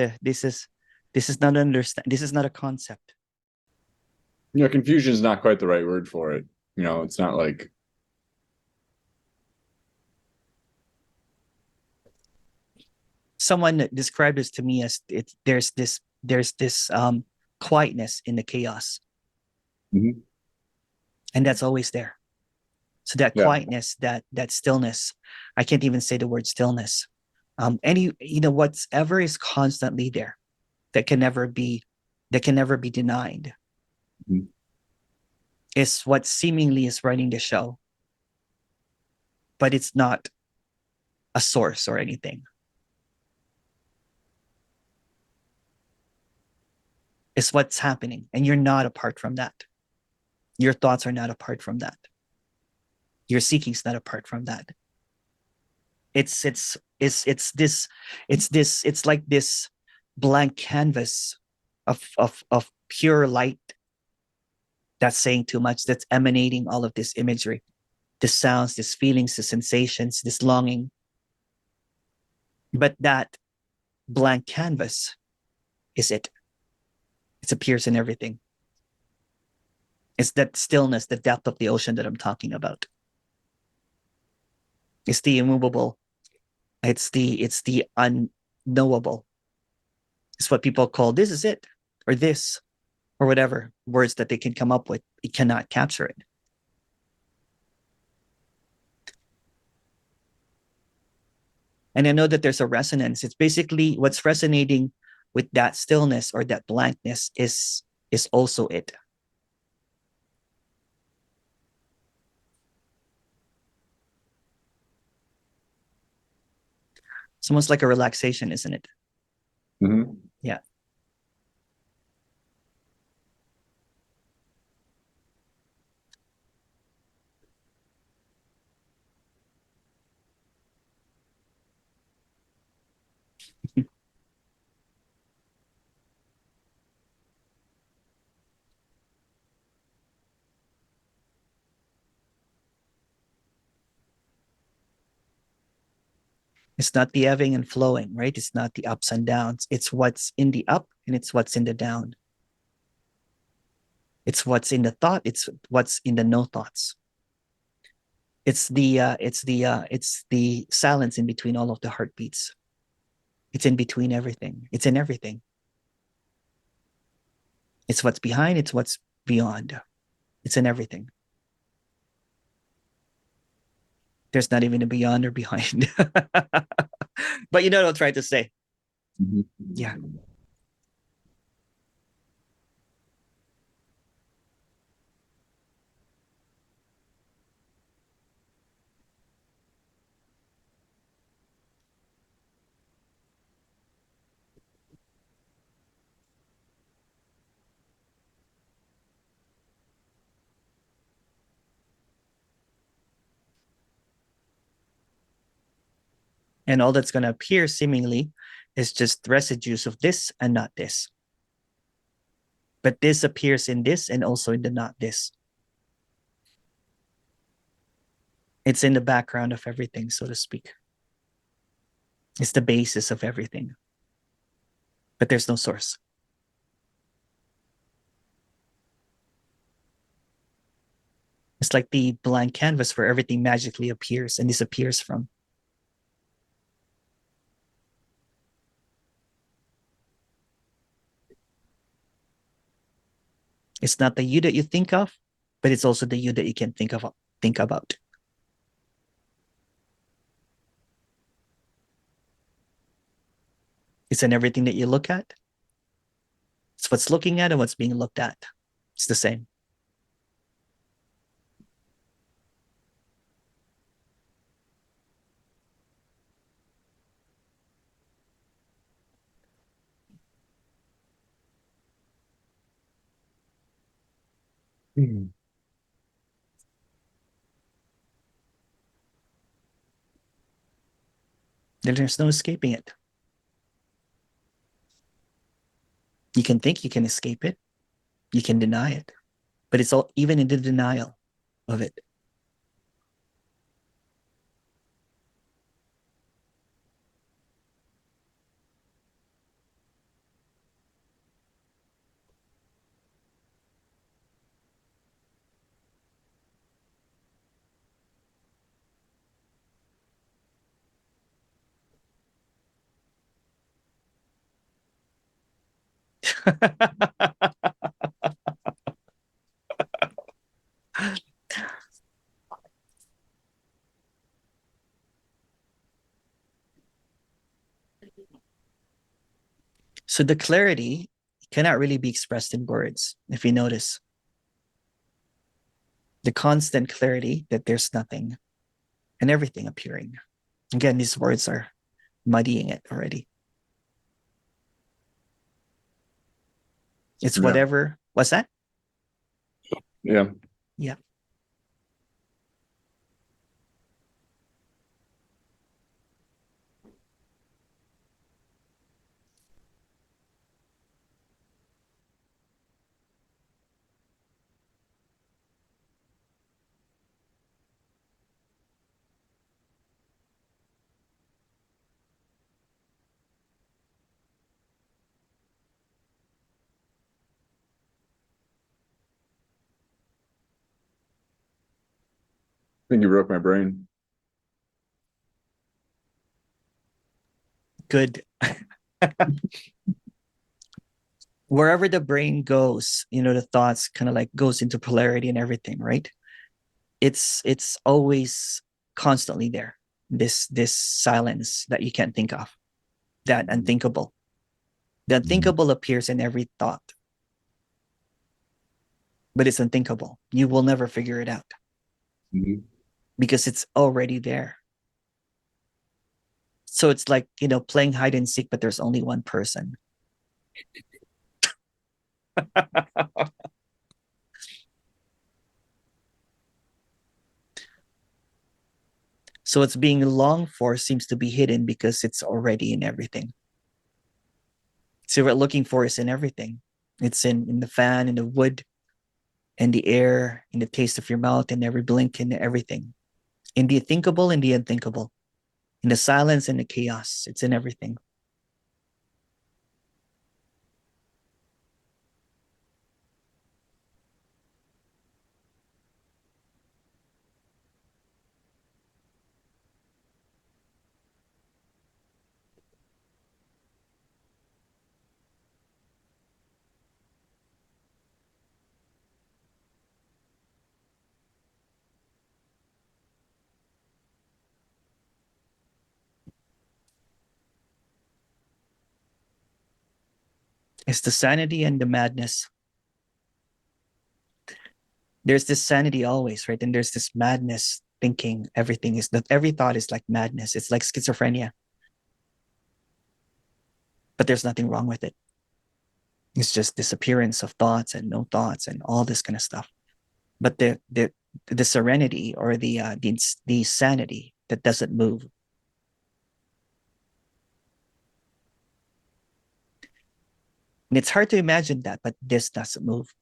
not understand. This is not a concept. Confusion is not quite the right word for it. It's not like Someone described this to me as there's this quietness in the chaos. Mhm. And that's always there. So that quietness, that stillness, I can't even say the word stillness. Whatever is constantly there, that can never be denied, Mhm. is what seemingly is running the show, but it's not a source or anything. It's what's happening, and you're not apart from that. Your thoughts are not apart from that. Your seeking's not apart from that. It's like this blank canvas of pure light that's saying too much, that's emanating all of this imagery, the sounds, these feelings, the sensations, this longing. But that blank canvas is it. It appears in everything. It's that stillness, the depth of the ocean that I'm talking about. It's the immovable. It's the unknowable. It's what people call this is it, or this, or whatever words that they can come up with. It cannot capture it. And I know that there's a resonance. It's basically what's resonating with that stillness or that blankness is also it. It's almost like a relaxation, isn't it? Mm-hmm. Yeah. It's not the ebbing and flowing, right? It's not the ups and downs. It's what's in the up and it's what's in the down. It's what's in the thought. It's what's in the no thoughts. It's the silence in between all of the heartbeats. It's in between everything. It's in everything. It's what's behind. It's what's beyond. It's in everything. There's not even a beyond or behind. But you know what I'm trying to say. Mm-hmm. Yeah. And all that's going to appear seemingly is just residues of this and not this. But this appears in this and also in the not this. It's in the background of everything, so to speak. It's the basis of everything. But there's no source. It's like the blank canvas where everything magically appears and disappears from. It's not the you that you think of, but it's also the you that you can think about. It's in everything that you look at. It's what's looking at and what's being looked at. It's the same. There's no escaping it. You can think you can escape it. You can deny it. But it's all even in the denial of it. So the clarity cannot really be expressed in words, if you notice. The constant clarity that there's nothing and everything appearing. Again, these words are muddying it already. It's whatever. What's that? Yeah. Yeah. I think you broke my brain. Good. Wherever the brain goes, the thoughts kind of like goes into polarity and everything, right? It's always constantly there. This silence that you can't think of, that unthinkable. The unthinkable appears in every thought, but it's unthinkable. You will never figure it out because it's already there. So it's like, playing hide and seek, but there's only one person. So what's being longed for seems to be hidden because it's already in everything. So what we're looking for is in everything. It's in the fan, in the wood, in the air, in the taste of your mouth, in every blink, in everything. In the thinkable and the unthinkable. In the silence and the chaos. It's in everything. It's the sanity and the madness. There's this sanity always, right? And there's this madness thinking everything is that every thought is like madness. It's like schizophrenia. But there's nothing wrong with it. It's just disappearance of thoughts and no thoughts and all this kind of stuff. But the serenity or the sanity that doesn't move, And it's hard to imagine that, but this doesn't move.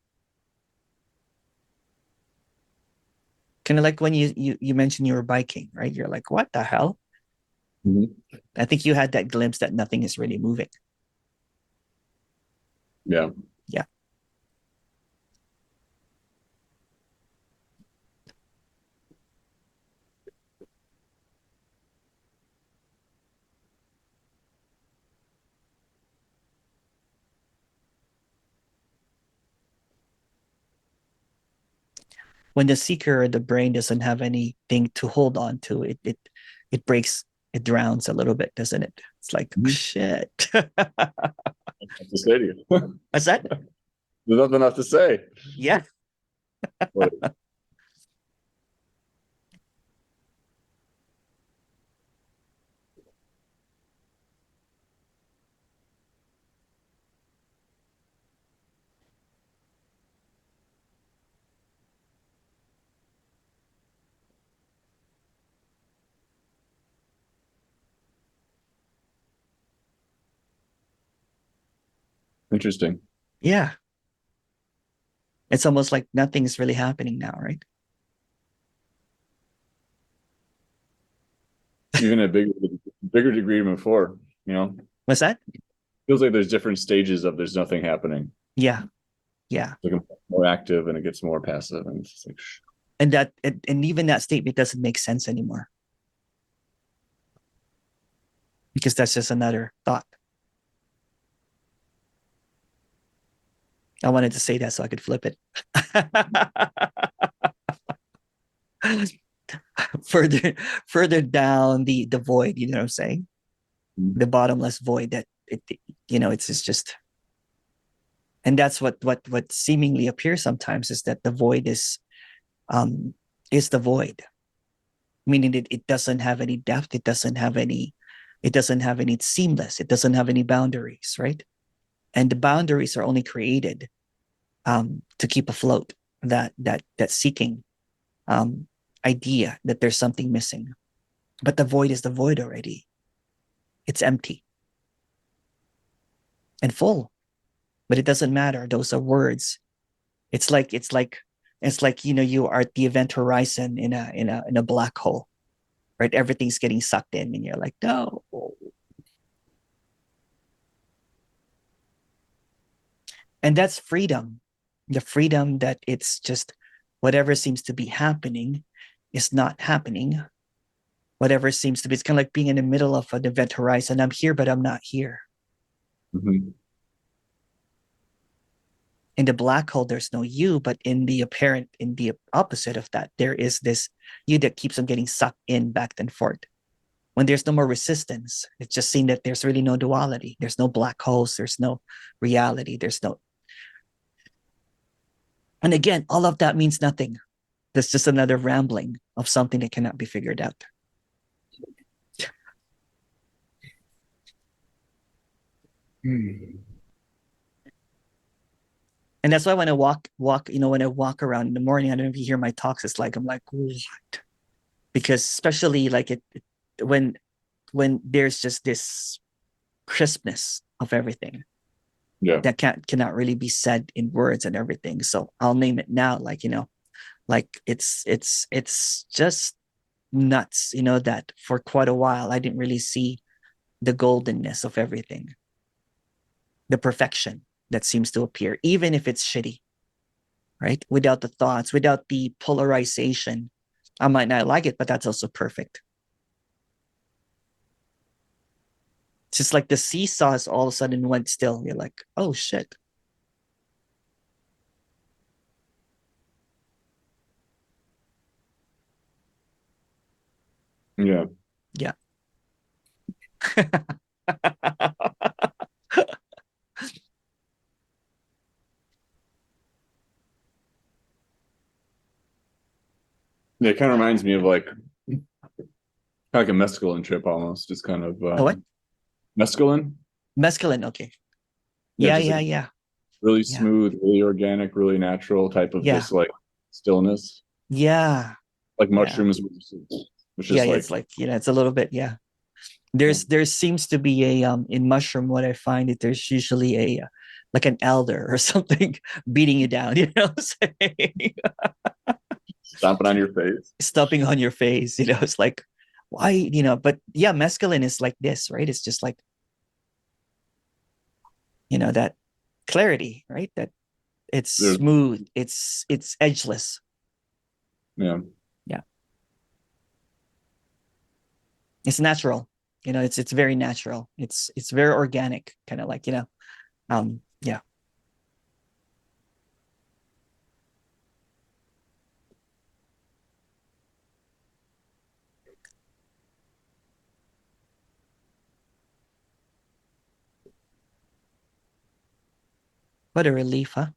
Kind of like when you mentioned you were biking, right? You're like, what the hell? Mm-hmm. I think you had that glimpse that nothing is really moving. Yeah. Yeah. When the seeker or the brain doesn't have anything to hold on to, it breaks, it drowns a little bit, doesn't it? It's like, Mhm. shit. What to say to you? What's that? There's nothing else to say. Yeah. But interesting. Yeah. It's almost like nothing's really happening now, right? Even a bigger degree than before, you know. What's that? Feels like there's different stages of there's nothing happening. Yeah. Yeah. Like more active and it gets more passive, and it's just like And even that statement doesn't make sense anymore. Because that's just another thought. I wanted to say that so I could flip it. further down the void, you know what I'm saying? Mhm. The bottomless void that it's just, and that's what seemingly appears sometimes, is that the void is the void, meaning it doesn't have any depth, it doesn't have any it's seamless, it doesn't have any boundaries, right? And the boundaries are only created to keep afloat that seeking idea that there's something missing. But the void is the void already. It's empty and full. But it doesn't matter. Those are words. It's like you are at the event horizon in a black hole, right? Everything's getting sucked in, and you're like, no. And that's freedom. The freedom that it's just whatever seems to be happening is not happening. Whatever seems to be, it's kind of like being in the middle of an event horizon. I'm here, but I'm not here. Mm-hmm. In the black hole, there's no you, but in the opposite of that, there is this you that keeps on getting sucked in back and forth. When there's no more resistance, it's just seeing that there's really no duality. There's no black holes. There's no reality. And again, all of that means nothing. That's just another rambling of something that cannot be figured out. And that's why when I walk, when I walk around in the morning, I don't know if you hear my talks, it's like, I'm like, what? Because especially like when there's just this crispness of everything. Yeah. That cannot really be said in words and everything. So I'll name it now, like it's just nuts, that for quite a while I didn't really see the goldenness of everything, the perfection that seems to appear, even if it's shitty, right? Without the thoughts, without the polarization. I might not like it, but that's also perfect. It's just like the seesaws all of a sudden went still. You're like, oh shit. Yeah. Yeah. Yeah, it kind of reminds me of like a mescaline trip almost. Just kind of What? mescaline. Mescaline, okay. Yeah, Yeah. Really smooth, really organic, really natural type of just like stillness. Yeah. Like mushrooms, which is like it's like, it's a little bit, there seems to be a in mushroom, what I find that there's usually like an elder or something beating you down, you know, saying, Stomping on your face. stomping on your face, you know, it's like, why, you know, but yeah, masculine is like this, right? It's just like, you know, that clarity, right? That it's There's- smooth, it's edgeless. Yeah. Yeah. It's natural, you know, it's very natural. It's very organic, kind of like, you know, yeah. What a relief, huh?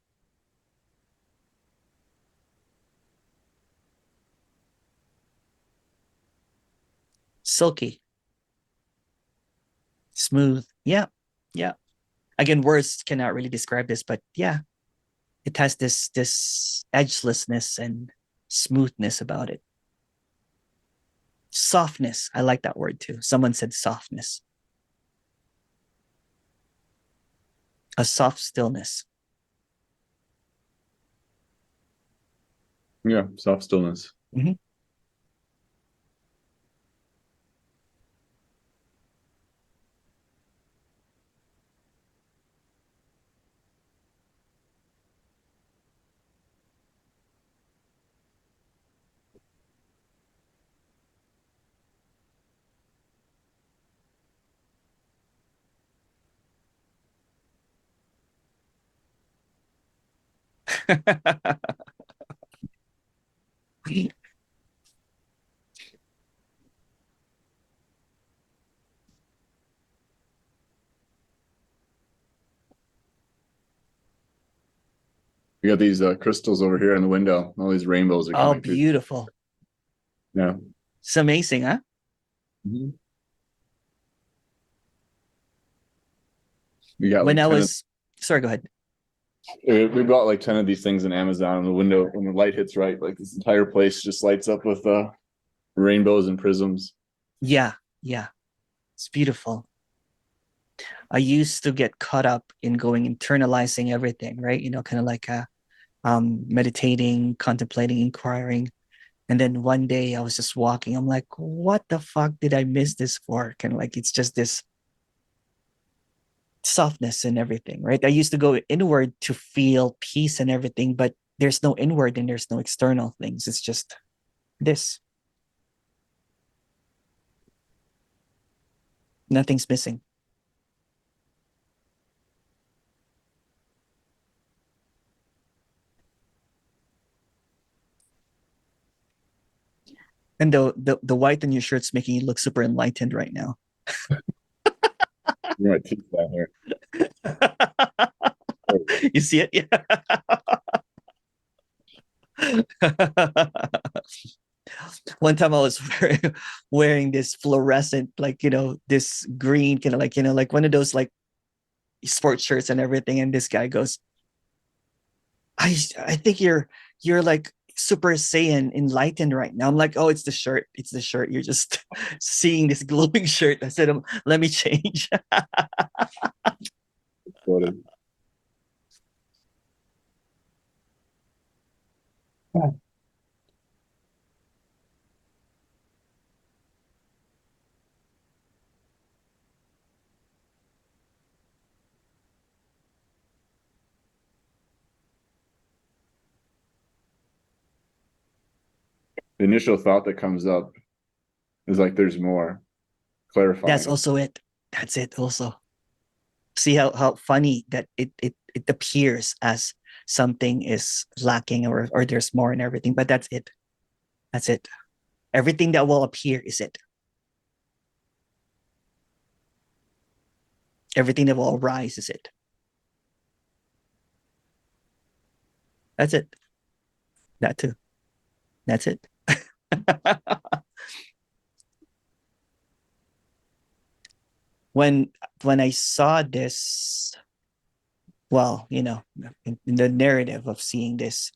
Silky, smooth. Yeah. Yeah. Again, words cannot really describe this, but yeah, it has this edgelessness and smoothness about it. Softness. I like that word too. Someone said softness. A soft stillness. Yeah. Soft stillness. Mm-hmm. We got these crystals over here in the window. All these rainbows are Oh, coming through. beautiful. Yeah. It's amazing, huh? Mm-hmm. We got When like I 10 was, sorry, go ahead. we bought like 10 of these things in Amazon. And the window, when the light hits right, like this entire place just lights up with rainbows and prisms. Yeah, yeah. It's beautiful. I used to get caught up in going internalizing everything, right? You know, kind of like meditating, contemplating, inquiring. And then one day I was just walking. I'm like, what the fuck did I miss this for? Kind of like it's just this softness and everything, right? I used to go inward to feel peace and everything, but there's no inward and there's no external things. It's just this. Nothing's missing. And the white in your shirt's making you look super enlightened right now. You might teach that here. You see it? Yeah. One time I was wearing this fluorescent, like, you know, this green, kind of like, you know, like one of those like sports shirts and everything. And this guy goes, I think you're like super saiyan enlightened right now. I'm like, oh, it's the shirt. It's the shirt. You're just seeing this glowing shirt. I said, let me change. The initial thought that comes up is like there's more clarifying. That's also it. That's it also. See how funny that it appears as something is lacking or there's more and everything, but that's it. That's it. Everything that will appear is it. Everything that will arise is it. That's it. That too. That's it. when I saw this, well, you know, in the narrative of seeing this,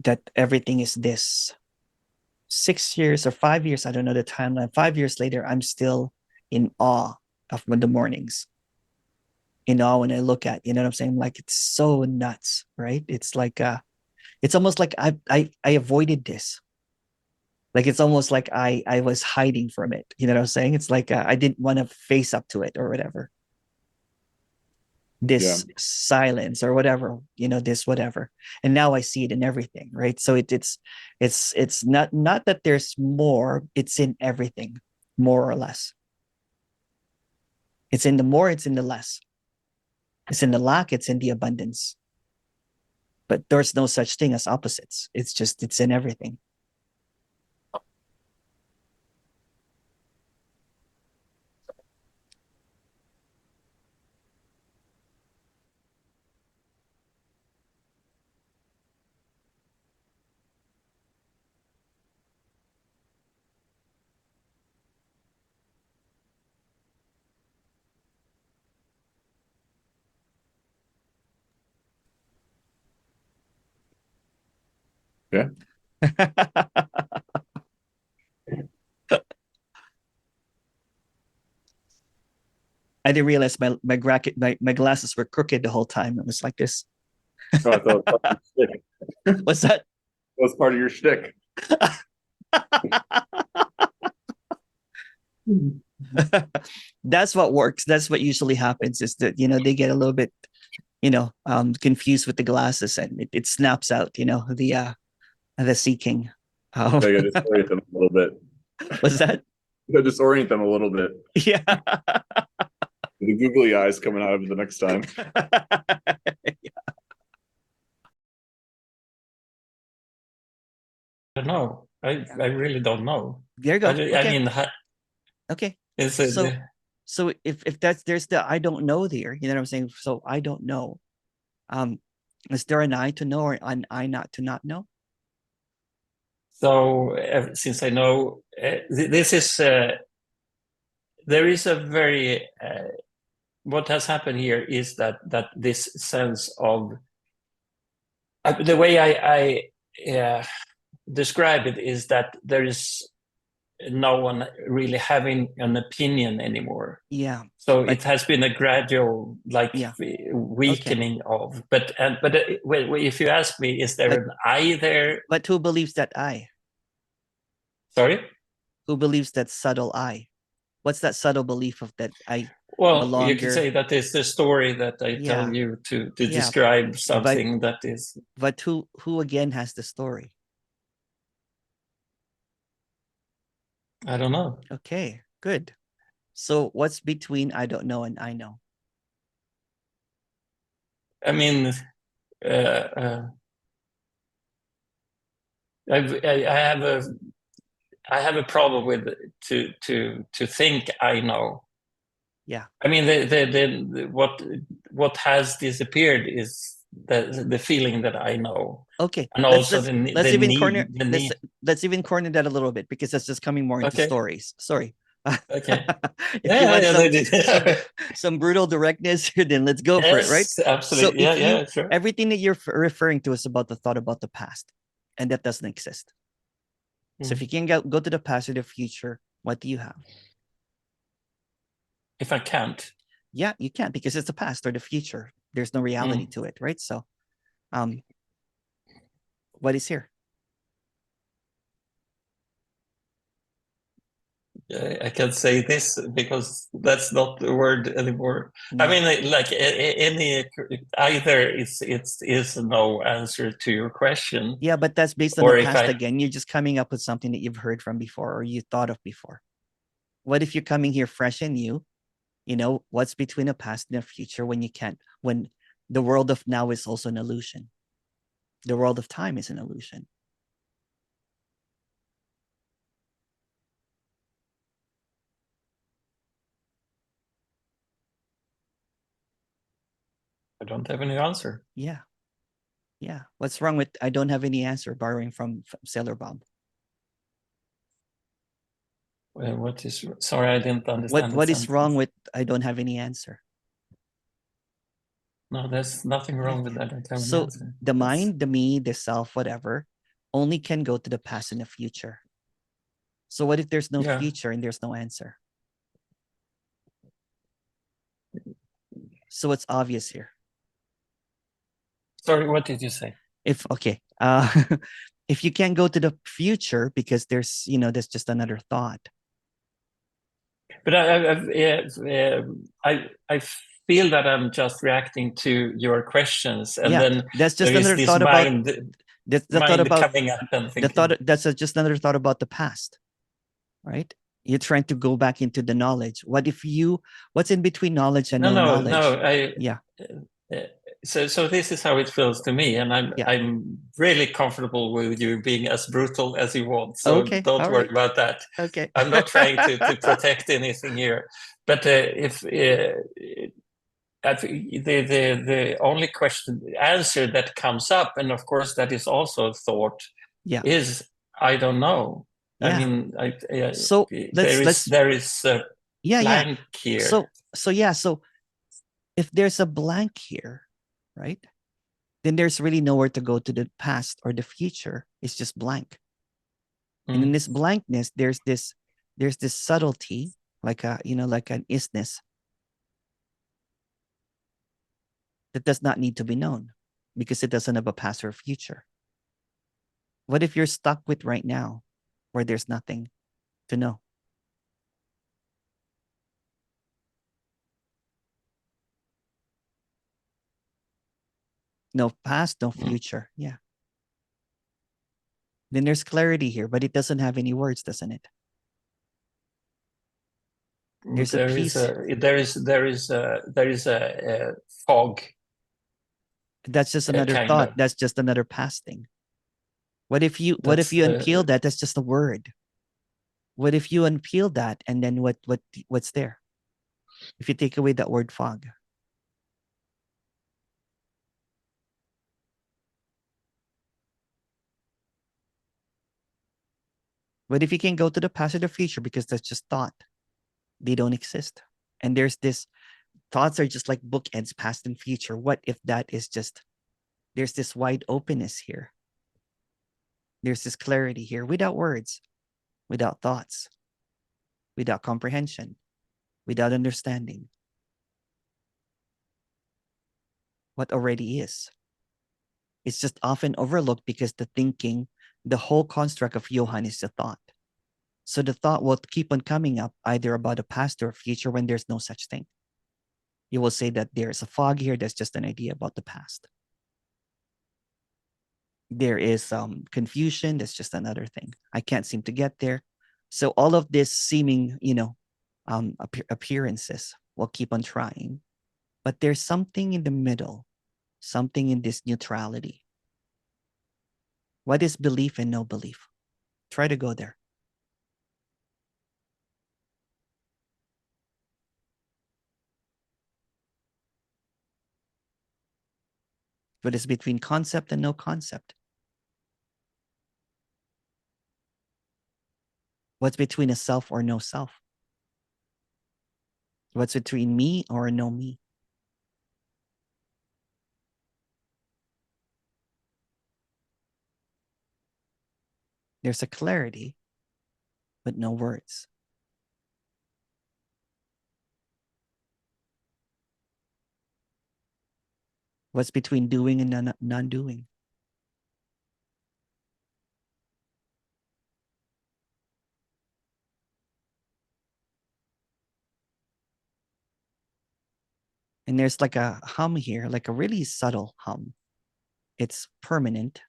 that everything is this, 6 years or 5 years, I don't know the timeline. 5 years later, I'm still in awe of the mornings. in awe when I look at, you know what I'm saying? Like, it's so nuts, right? It's like, it's almost like I avoided this. Like, it's almost like I was hiding from it. You know what I'm saying? It's like, I didn't want to face up to it or whatever. This silence or whatever, you know, this whatever. And now I see it in everything, right? So it's not that there's more, it's in everything, more or less. It's in the more, it's in the less. It's in the lack, it's in the abundance. But there's no such thing as opposites. It's just, it's in everything. Yeah. I didn't realize my glasses were crooked the whole time. It was like this. Oh, I thought it was shtick. What's that? That's part of your shtick. That's what works. That's what usually happens, is that, you know, they get a little bit, you know, confused with the glasses, and it snaps out, you know, the seeking. I gotta disorient them a little bit. What's that? I disorient them a little bit. Yeah. The googly eyes coming out of it the next time. I don't know. I really don't know. There you go. Okay. I mean, okay. Is it So if there's the I don't know there, you know what I'm saying? So I don't know. Is there an I to know or an I not to not know? So since I know this is there is a very what has happened here is that this sense of the way I describe it is that there is no one really having an opinion anymore. Yeah. So it has been a gradual weakening of. But if you ask me, is there an I there? But who believes that I? Sorry? Who believes that subtle I? What's that subtle belief of that I? Well, you can say that is the story that I tell you to describe something that is. But who again has the story? I don't know. Okay, good. So what's between I don't know and I know? I mean, I have a problem with to think I know. Yeah. I mean, the what has disappeared is the feeling that I know. Okay. And also let's even corner that a little bit, because that's just coming more into stories. Sorry. Okay. If you want some brutal directness, then let's go for it, right? Absolutely. So sure. Everything that you're referring to is about the thought about the past, and that doesn't exist. So if you can go to the past or the future, what do you have? If I can't. Yeah, you can't, because it's the past or the future. There's no reality to it, right? So what is here? I can't say this because that's not the word anymore. No. I mean, like any either it's no answer to your question. Yeah, but that's based on the past again. You're just coming up with something that you've heard from before or you thought of before. What if you're coming here fresh and new? You know, what's between the past and the future when the world of now is also an illusion? The world of time is an illusion. I don't have any answer. Yeah. What's wrong with I don't have any answer, borrowing from Sailor Bob? Well, what is, sorry, I didn't understand. What is wrong with I don't have any answer? No, there's nothing wrong with that. I don't have so any answer. The mind, the me, the self, whatever, only can go to the past and the future. So what if there's no future and there's no answer? So it's obvious here. Sorry, what did you say? If okay, if you can't go to the future because there's there's just another thought. But I feel that I'm just reacting to your questions, and then that's just there is another this thought about mind, the thought mind about coming up and the thinking. thought. That's just another thought about the past, right? You're trying to go back into the knowledge. What's in between knowledge and no knowledge? Yeah. So this is how it feels to me, and I'm really comfortable with you being as brutal as you want. So don't worry about that. Okay. I'm not trying to protect anything here, but if the only answer that comes up, and of course that is also a thought, is I don't know. Yeah. I mean, so there is a blank here. So if there's a blank here, right, then there's really nowhere to go to the past or the future. It's just blank. And in this blankness, there's this subtlety, like an isness that does not need to be known because it doesn't have a past or future. What if you're stuck with right now where there's nothing to know? No past, no future. Yeah. Then there's clarity here, but it doesn't have any words, doesn't it? There's a peace. There is a fog. That's just another thought. That's just another past thing. What if you unpeel that? That's just a word. What if you unpeel that and then what's there? If you take away that word fog. But if you can go to the past or the future, because that's just thought, they don't exist. And there's this, thoughts are just like bookends, past and future. What if that is just, there's this wide openness here. There's this clarity here without words, without thoughts, without comprehension, without understanding. What already is. It's just often overlooked because the thinking, the whole construct of Johann is the thought. So the thought will keep on coming up either about a past or a future when there's no such thing. You will say that there's a fog here. That's just an idea about the past. There is confusion. That's just another thing. I can't seem to get there. So all of this seeming, appearances will keep on trying. But there's something in the middle, something in this neutrality. What is belief and no belief? Try to go there. What is between concept and no concept? What's between a self or no self? What's between me or no me? There's a clarity, but no words. What's between doing and non-doing? And there's like a hum here, like a really subtle hum. It's permanent.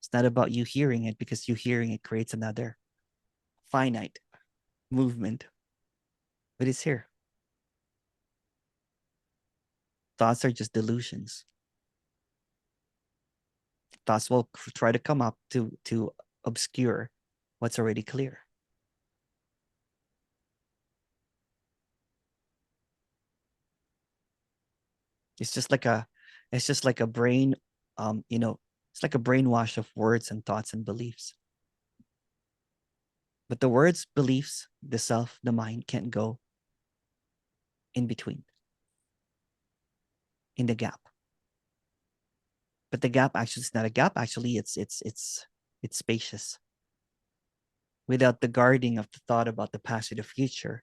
It's not about you hearing it, because you hearing it creates another finite movement. But it's here. Thoughts are just delusions. Thoughts will try to come up to obscure what's already clear. It's just like a brain, it's like a brainwash of words and thoughts and beliefs. But the words, beliefs, the self, the mind can't go in between, in the gap. But the gap actually is not a gap. Actually, it's spacious. Without the guarding of the thought about the past or the future,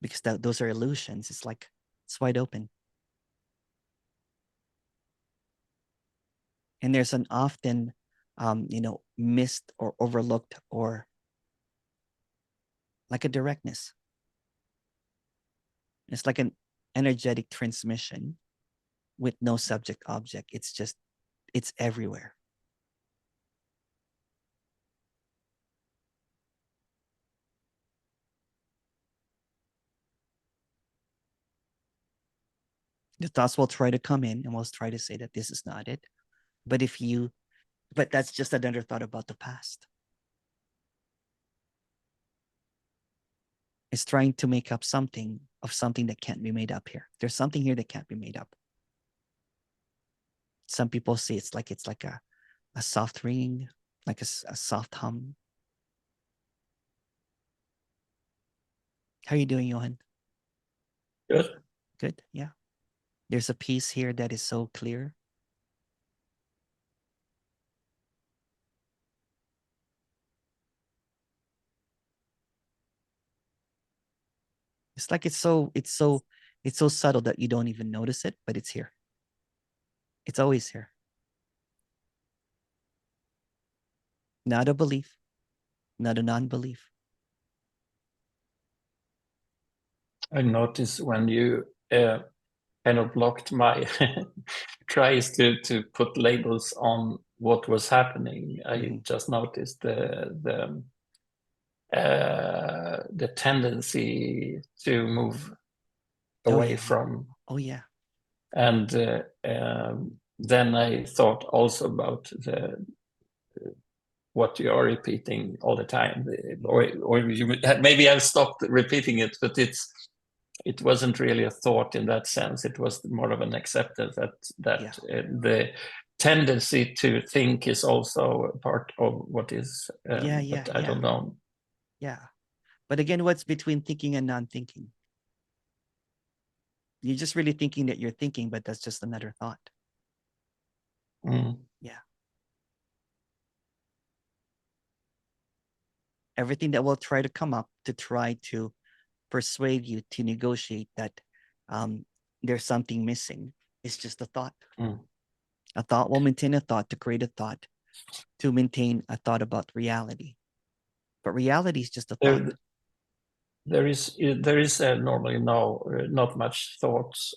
because those are illusions. It's like it's wide open. And there's an often missed or overlooked, or like a directness. It's like an energetic transmission with no subject object. It's everywhere. The thoughts will try to come in and will try to say that this is not it. But that's just another thought about the past. It's trying to make up something of something that can't be made up here. There's something here that can't be made up. Some people say it's like a soft ringing, like a soft hum. How are you doing, Johan? Good. Good, yeah. There's a piece here that is so clear. It's like it's so subtle that you don't even notice it, but it's here. It's always here. Not a belief, not a non-belief. I noticed when you kind of blocked my tries to put labels on what was happening. I just noticed the tendency to move away from. Oh yeah. And then I thought also about what you are repeating all the time, or maybe I've stopped repeating it, but it wasn't really a thought in that sense. It was more of an acceptance that the tendency to think is also a part of what is. But I don't know. Yeah, but again, what's between thinking and non-thinking? You're just really thinking that you're thinking, but that's just another thought. Yeah. Everything that will try to come up to try to persuade you to negotiate that there's something missing is just a thought. A thought will maintain a thought to create a thought to maintain a thought about reality. But reality is just a thought. There is normally not much thoughts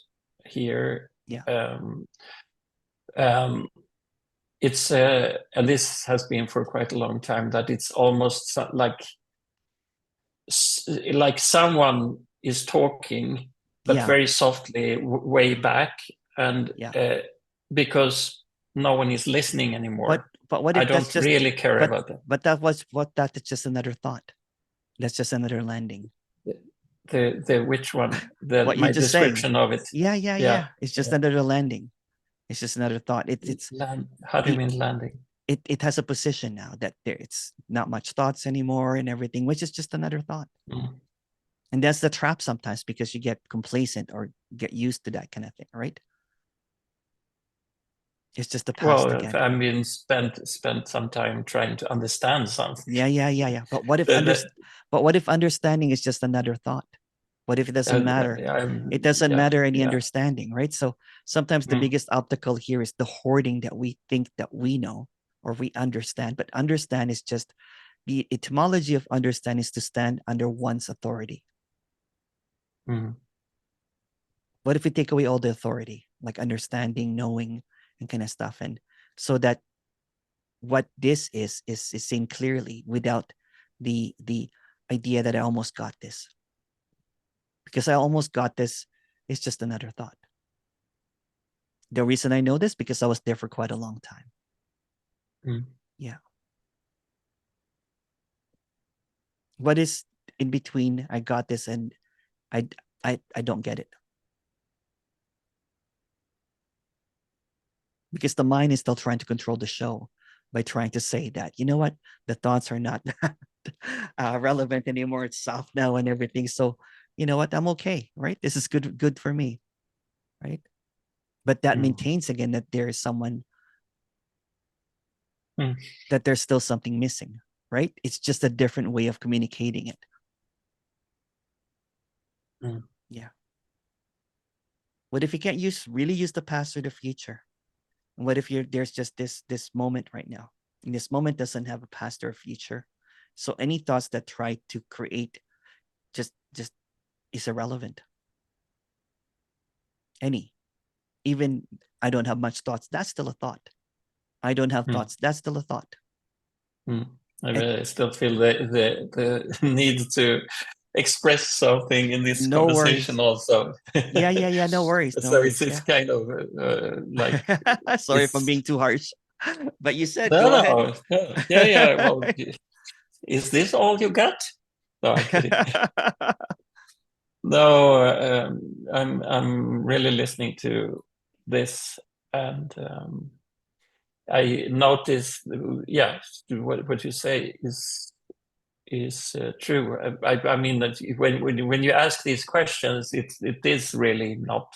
here. Yeah. It's and this has been for quite a long time, that it's almost like someone is talking, but very softly way back, and because no one is listening anymore. But what I if don't that's just really care about that. But that's just another thought. That's just another landing. The which one? What My you just description saying. of it. Yeah. It's just another landing. It's just another thought. It's how do you mean landing? It has a position now that it's not much thoughts anymore and everything, which is just another thought. And that's the trap sometimes, because you get complacent or get used to that kind of thing, right? It's just the past again. I mean, spent some time trying to understand something. Yeah. But what if understanding is just another thought? What if it doesn't matter? It doesn't matter any understanding, right? So sometimes the biggest obstacle here is the hoarding that we think that we know or we understand. But understand is just, the etymology of understand is to stand under one's authority. What if we take away all the authority, like understanding, knowing, and kind of stuff, and so that what this is seen clearly without the idea that I almost got this. Because I almost got this is just another thought. The reason I know this, because I was there for quite a long time. Yeah. What is in between I got this and I don't get it? Because the mind is still trying to control the show by trying to say that, you know what, the thoughts are not relevant anymore. It's soft now and everything. So, you know what, I'm okay, right? This is good for me, right? But that maintains again that there is someone, that there's still something missing, right? It's just a different way of communicating it. Yeah. What if you can't really use the past or the future? And what if there's just this moment right now? And this moment doesn't have a past or a future. So any thoughts that try to create just is irrelevant. Any. Even I don't have much thoughts, that's still a thought. I don't have thoughts, that's still a thought. I still feel the need to express something in this No conversation worries. also. Yeah. No worries. No So worries. it's kind of like sorry if I'm being too harsh, but you said no, go ahead. no. Yeah. Well, is this all you got? No, I'm kidding. No, I'm really listening to this, and I notice, what you say is true. I mean that when you ask these questions, it is really not.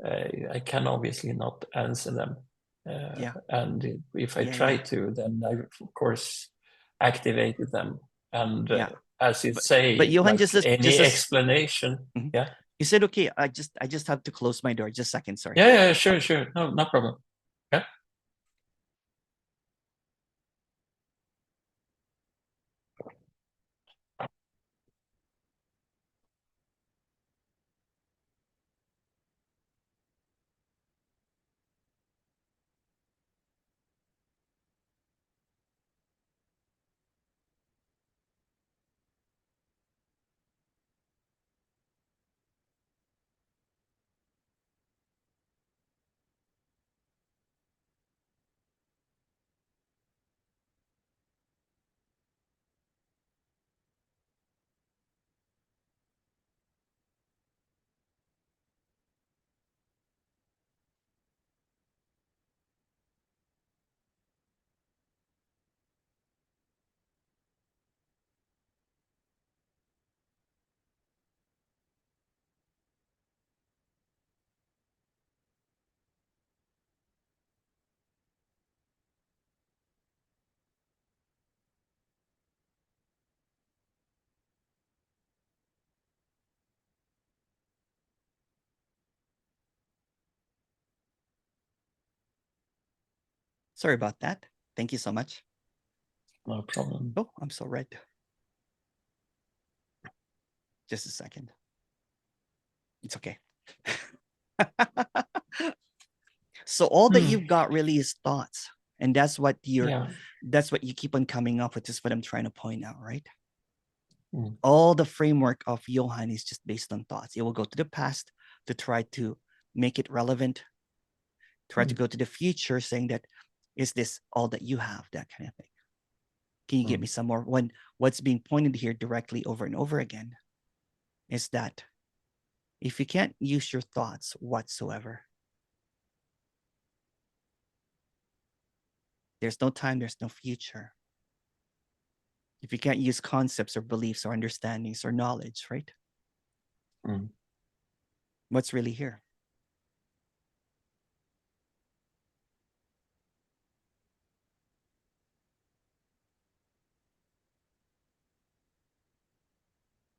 I can obviously not answer them. And if I try to, then I of course activated them. And as you say, but Johan, like any explanation. Yeah. You said okay. I just have to close my door. Just a second, sorry. Yeah, sure. No problem. Yeah. Sorry about that. Thank you so much. No problem. Oh, I'm so red. Just a second. It's okay. So all that you've got really is thoughts. And that's what that's what you keep on coming up with, is what I'm trying to point out, right? All the framework of Johan is just based on thoughts. It will go to the past to try to make it relevant, try to go to the future saying that, is this all that you have? That kind of thing. Can you give me some more? When what's being pointed here directly over and over again is that if you can't use your thoughts whatsoever, there's no time, there's no future. If you can't use concepts or beliefs or understandings or knowledge, right? What's really here?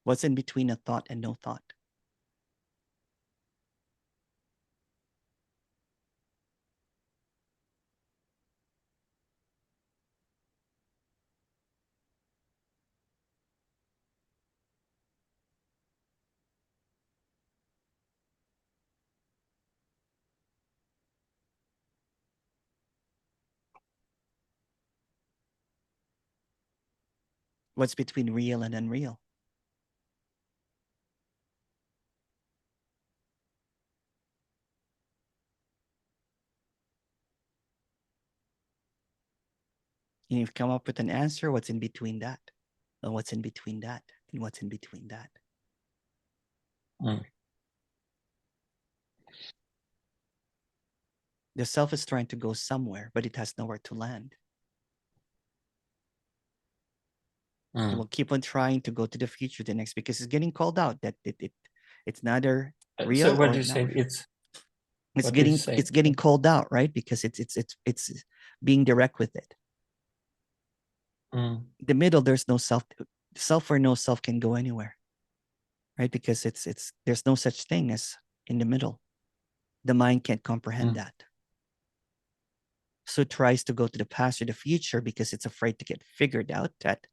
What's in between a thought and no thought? What's between real and unreal? And you've come up with an answer. What's in between that? And what's in between that? And what's in between that? The self is trying to go somewhere, but it has nowhere to land. It will keep on trying to go to the future, the next, because it's getting called out that it's neither real. So what or do you say? It's getting called out, right? Because it's being direct with it. The middle, there's no self. Self or no self can go anywhere. right? Because it's there's no such thing as in the middle. The mind can't comprehend that. So it tries to go to the past or the future because it's afraid to get figured out that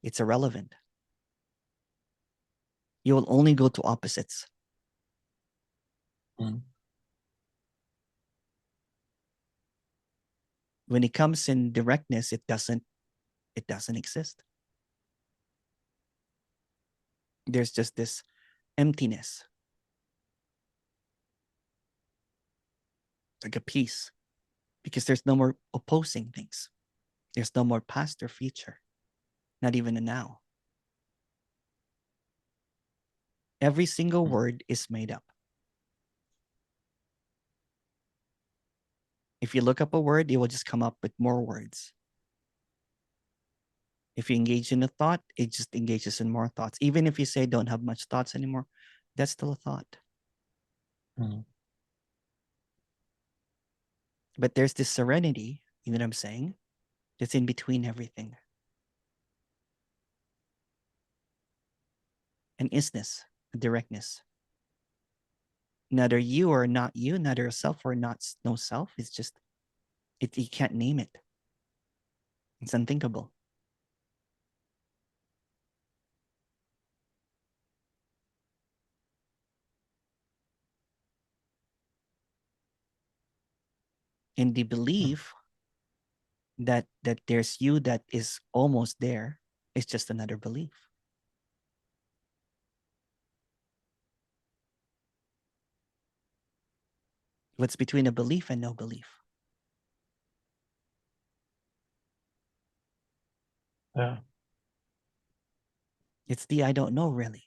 it's irrelevant. You will only go to opposites. When it comes in directness, it doesn't exist. There's just this emptiness, like a peace, because there's no more opposing things. There's no more past or future, not even a now. Every single word is made up. If you look up a word, it will just come up with more words. If you engage in a thought, it just engages in more thoughts. Even if you say don't have much thoughts anymore, that's still a thought. But there's this serenity, you know what I'm saying? That's in between everything. An isness, a directness. Neither you or not you, neither self or not no self. It's just, you can't name it. It's unthinkable. And the belief that there's you that is almost there is just another belief. What's between a belief and no belief? Yeah. It's the I don't know, really.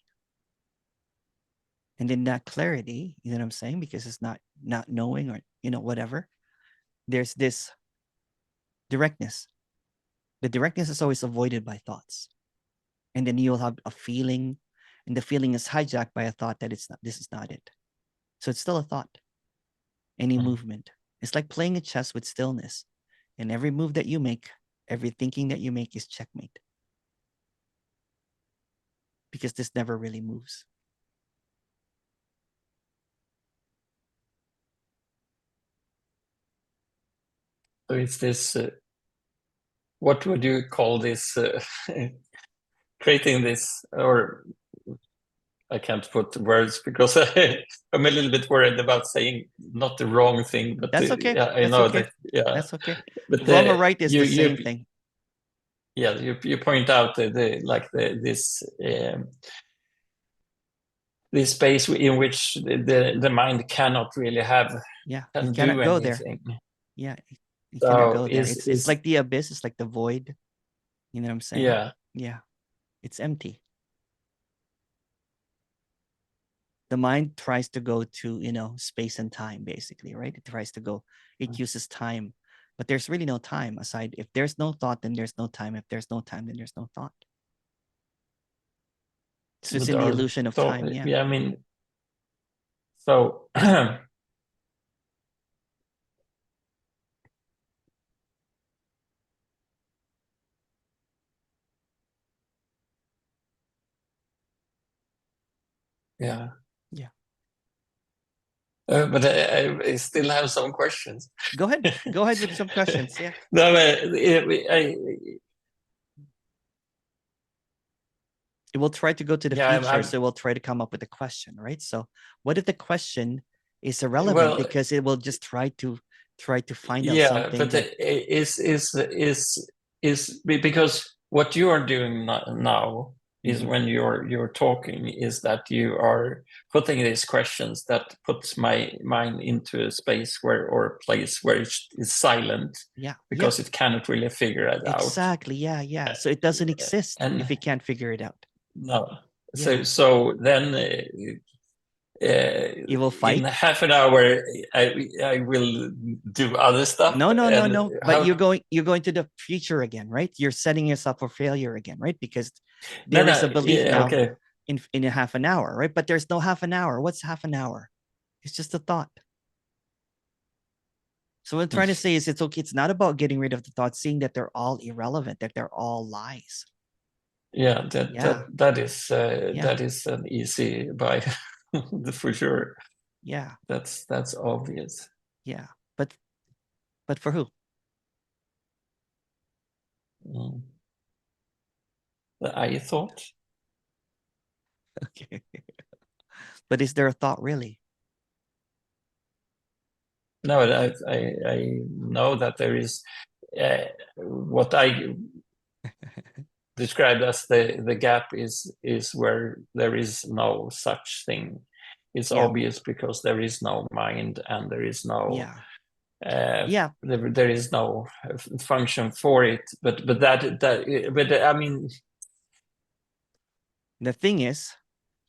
And in that clarity, you know what I'm saying? Because it's not knowing or, whatever. There's this directness. The directness is always avoided by thoughts. And then you'll have a feeling, and the feeling is hijacked by a thought that this is not it. So it's still a thought. Any movement. It's like playing a chess with stillness. And every move that you make, every thinking that you make is checkmate. Because this never really moves. So it's this, what would you call this, creating this, or I can't put words because I'm a little bit worried about saying not the wrong thing, but that's okay. I That's know okay. that, yeah. That's okay. But wrong or right is the same thing. Yeah, you point out this this space in which the mind cannot really it cannot go anything. There. Yeah, it cannot go there. It's like the abyss. It's like the void. You know what I'm saying? Yeah. It's empty. The mind tries to go to, space and time, basically, right? It tries to go, it uses time, but there's really no time aside. If there's no thought, then there's no time. If there's no time, then there's no thought. It's just in the illusion of time. Yeah, I mean, so yeah. But I still have some questions. Go ahead. Go ahead with some questions. Yeah. No, it will try to go to the future, so we'll try to come up with a question, right? So, what if the question is irrelevant because it will just try to find out something? But is because what you are doing now is when you're talking is that you are putting these questions that puts my mind into a space or a place where it is silent. Because it cannot really figure it out. Exactly. Yeah. So it doesn't exist if it can't figure it out. No. So then you will fight. In half an hour. I will do other stuff. No. But you're going to the future again, right? You're setting yourself for failure again, right? Because there is a belief now in a half an hour, right? But there's no half an hour. What's half an hour? It's just a thought. So what I'm trying to say is it's okay. It's not about getting rid of the thoughts, seeing that they're all irrelevant, that they're all lies. Yeah, Yeah. that is Yeah. that is an easy buy for sure. Yeah. That's obvious. Yeah. But for who? I thought. Okay. But is there a thought really? No, I know that there is what I described as the gap is where there is no such thing. It's Yeah. obvious because there is no mind and there is no Yeah. Yeah. there is no function for it. But I mean, The thing is,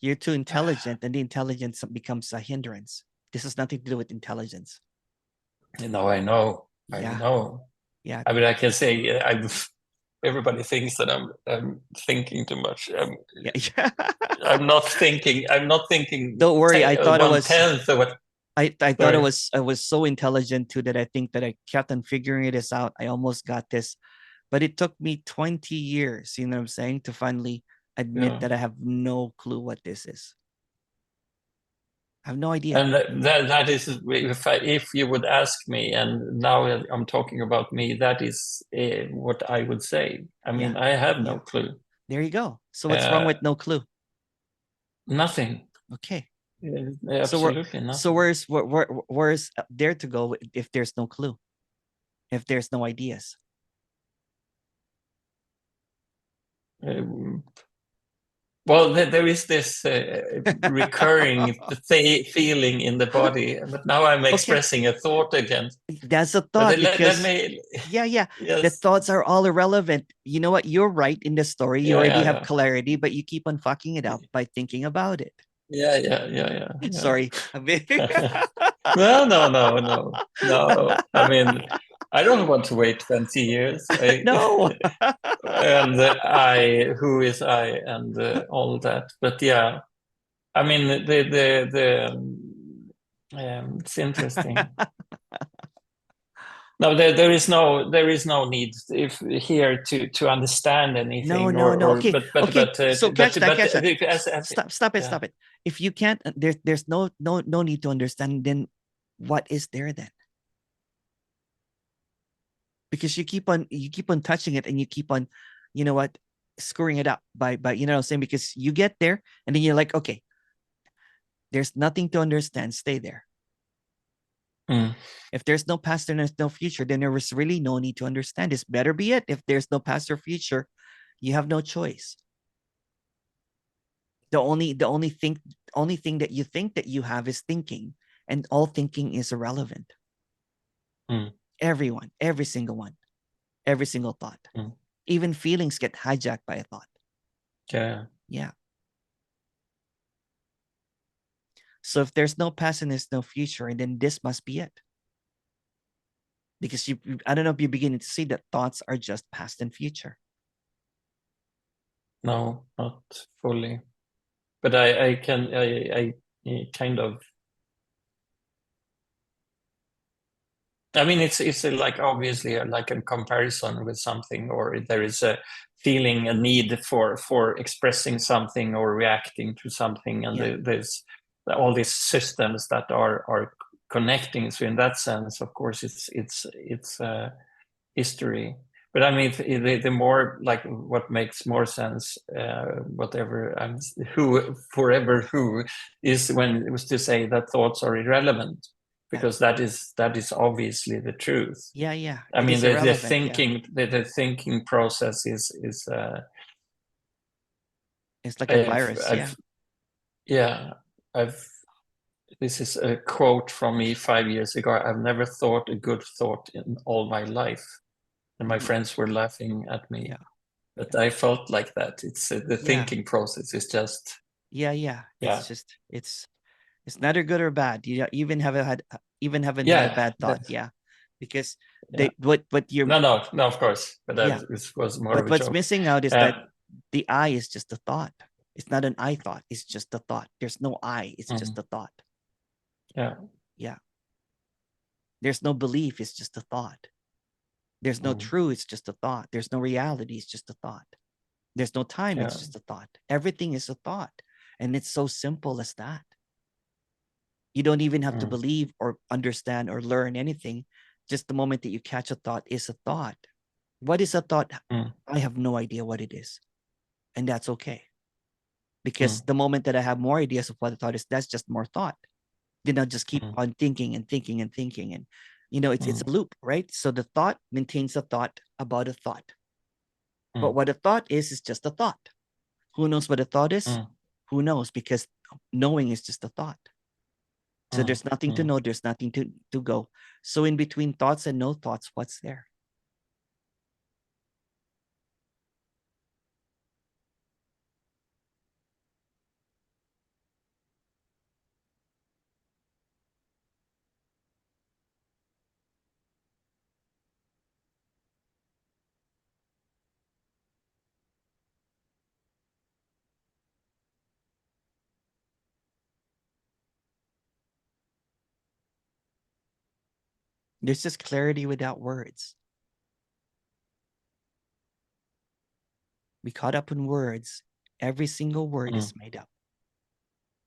you're too intelligent, and the intelligence becomes a hindrance. This has nothing to do with intelligence. I know. Yeah. I know. Yeah. I mean, I can say everybody thinks that I'm thinking too much. Yeah. I'm not thinking. Don't worry. I thought it was. 1/10 of what. I thought Sorry. I was so intelligent too that I think that I kept on figuring this out. I almost got this, but it took me 20 years, you know what I'm saying, to finally admit Yeah. that I have no clue what this is. I have no idea. And that is, if you would ask me, and now I'm talking about me, that is what I would say. I mean, Yeah. I have no Yeah. clue. There you go. So what's wrong with no clue? Nothing. Okay. Absolutely nothing. So where's there to go if there's no clue? If there's no ideas? Well, there is this recurring feeling in the body, but now I'm expressing a thought again. That's a thought because yeah. Yes. The thoughts are all irrelevant. You know what? You're right in the story. You already have clarity, but you keep on fucking it up by thinking about it. Yeah. Sorry. No. I mean, I don't want to wait 20 years. No. And who is I, and all that. But yeah, I mean, it's interesting. No, there is no need here to understand anything. No. Okay. So catch that. Stop it. If you can't, there's no need to understand. Then what is there then? Because you keep on touching it, and you keep on, you know what, screwing it up by you know what I'm saying, because you get there and then you're like, okay, there's nothing to understand, stay there. If there's no past and there's no future, then there was really no need to understand. This better be it. If there's no past or future, you have no choice. The only thing that you think that you have is thinking, and all thinking is irrelevant. Everyone, every single one, every single thought, even feelings get hijacked by a thought. Yeah. So if there's no past and there's no future, and then this must be it. Because I don't know if you're beginning to see that thoughts are just past and future. No, not fully. But I kind of. I mean, it's like obviously like a comparison with something, or there is a feeling, a need for expressing something or reacting to something, and there's all these systems that are connecting. So in that sense, of course, it's history. But I mean, the more, like, what makes more sense, whatever who is when it was to say that thoughts are irrelevant. Because that is obviously the truth. Yeah. I mean, the thinking process is it's like a virus. This is a quote from me 5 years ago. I've never thought a good thought in all my life, and my friends were laughing at me. But I felt like that. It's the thinking process is just. It's just it's neither good or bad. You even haven't had a bad thought. Because what you're no, of course. But it was more of a what's joke. missing out is that the I is just a thought. It's not an I thought. It's just a thought. There's no I. It's just a thought. Yeah. There's no belief. It's just a thought. There's no true. It's just a thought. There's no reality. It's just a thought. There's no time. Yeah. It's just a thought. Everything is a thought. And it's so simple as that. You don't even have to believe or understand or learn anything. Just the moment that you catch a thought is a thought. What is a thought? I have no idea what it is. And that's okay. Because the moment that I have more ideas of what a thought is, that's just more thought. Then I'll just keep on thinking and thinking and thinking. And, it's a loop, right? So the thought maintains a thought about a thought. But what a thought is just a thought. Who knows what a thought is? Who knows? Because knowing is just a thought. So there's nothing to know. There's nothing to go. So in between thoughts and no thoughts, what's there? There's just clarity without words. We caught up in words. Every single word is made up.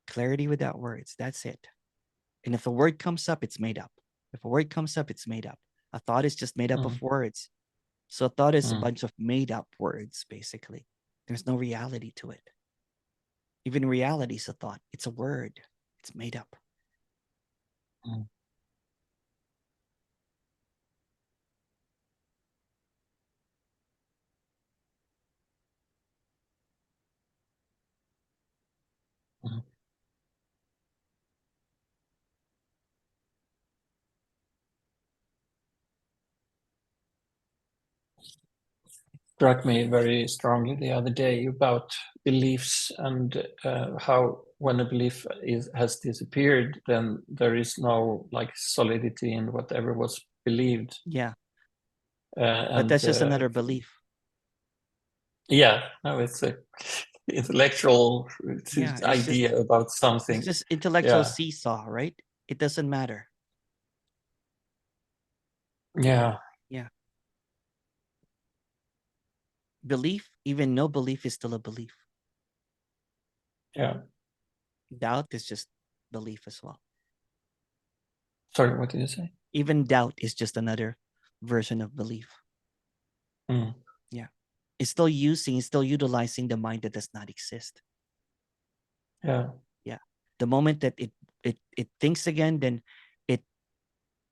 Clarity without words. That's it. And if a word comes up, it's made up. If a word comes up, it's made up. A thought is just made up of words. So a thought is a bunch of made up words, basically. There's no reality to it. Even reality is a thought. It's a word. It's made up. Struck me very strongly the other day about beliefs and how when a belief has disappeared, then there is no like solidity in whatever was believed. Yeah. But that's just another belief. Yeah, no, it's a intellectual idea about something. It's just intellectual seesaw, right? It doesn't matter. Yeah. Yeah. Belief, even no belief is still a belief. Yeah. Doubt is just belief as well. Sorry, what did you say? Even doubt is just another version of belief. Yeah. It's still utilizing the mind that does not exist. Yeah. Yeah. The moment that it thinks again, then it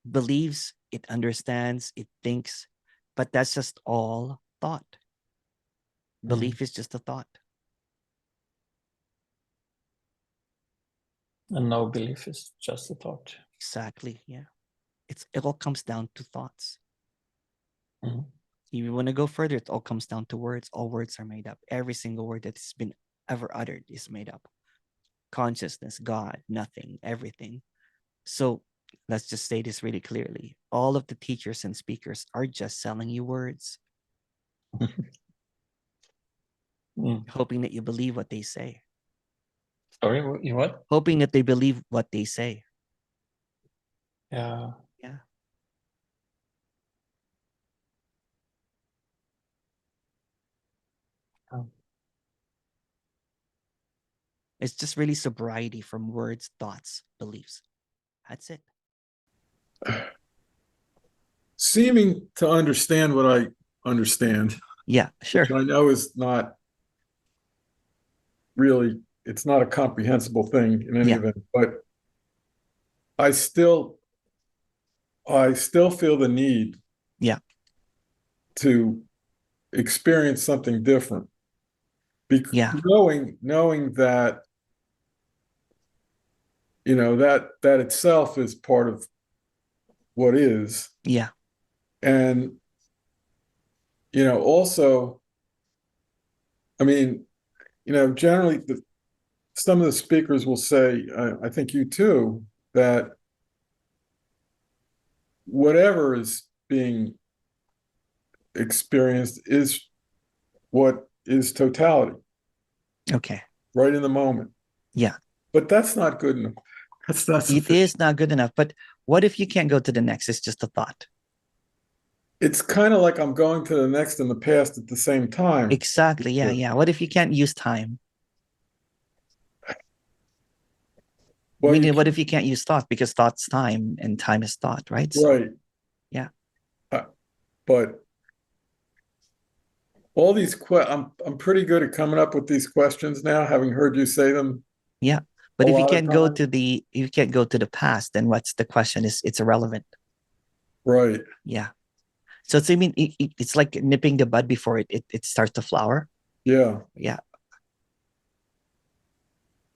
believes, it understands, it thinks, but that's just all thought. Belief is just a thought. And no belief is just a thought. Exactly. Yeah. It all comes down to thoughts. If you want to go further, it all comes down to words. All words are made up. Every single word that's been ever uttered is made up. Consciousness, God, nothing, everything. So let's just say this really clearly. All of the teachers and speakers are just selling you words. Hoping that you believe what they say. Sorry, what? Hoping that they believe what they say. Yeah. Yeah. It's just really sobriety from words, thoughts, beliefs. That's it. Seeming to understand what I understand. Yeah, sure. Which I know is not really, it's not a comprehensible thing in any event, but I still feel the need to experience something different. Knowing that, that itself is part of what is. Yeah. And, also, I mean, generally some of the speakers will say, I think you too, that whatever is being experienced is what is totality. Okay. Right in the moment. Yeah. But that's not good enough. That's not sufficient. It is not good enough. But what if you can't go to the next? It's just a thought. it's kind of like I'm going to the next and the past at the same time. Exactly. Yeah, yeah. What if you can't use time? Well, you What if you can't use thought, because thought's time and time is thought, right? So, right. yeah. But all these I'm pretty good at coming up with these questions now, having heard you say them. Yeah. But a if you lot of can't go times. to the if you can't go to the past, then what's the question? Is it's irrelevant. Right. Yeah. So it's, I mean, it's like nipping the bud before it starts to flower. Yeah. Yeah.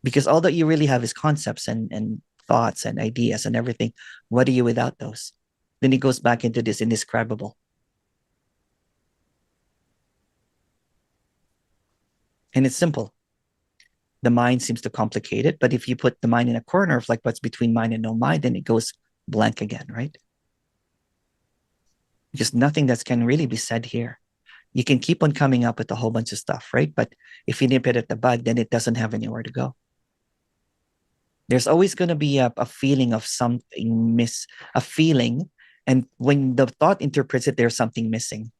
Because all that you really have is concepts and thoughts and ideas and everything. What are you without those? Then it goes back into this indescribable. And it's simple. The mind seems to complicate it, but if you put the mind in a corner of like what's between mind and no mind, then it goes blank again, right? Because nothing that can really be said here. You can keep on coming up with a whole bunch of stuff, right? But if you nip it at the bud, then it doesn't have anywhere to go. There's always going to be a feeling of something a feeling. And when the thought interprets it, there's something missing.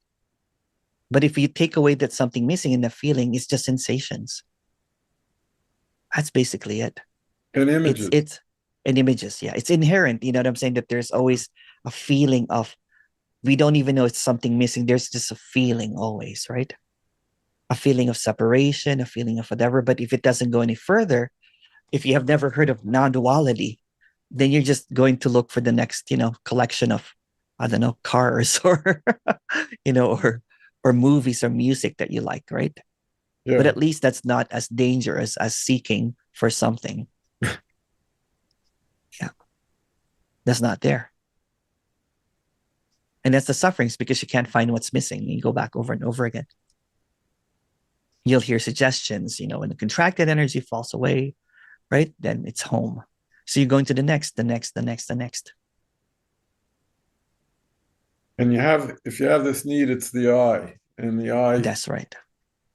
But if you take away that something missing in the feeling, it's just sensations. That's basically it. And images. It's and images. Yeah. It's inherent. You know what I'm saying? That there's always a feeling of, we don't even know it's something missing. There's just a feeling always, right? A feeling of separation, a feeling of whatever. But if it doesn't go any further, if you have never heard of non-duality, then you're just going to look for the next, collection of, I don't know, cars or, or movies or music that you like, right? Yeah. But at least that's not as dangerous as seeking for something. Yeah. That's not there. And that's the sufferings, because you can't find what's missing. You go back over and over again. You'll hear suggestions, when the contracted energy falls away, right? Then it's home. So you're going to the next, the next, the next, the next. And if you have this need, it's the I. And the I. That's right.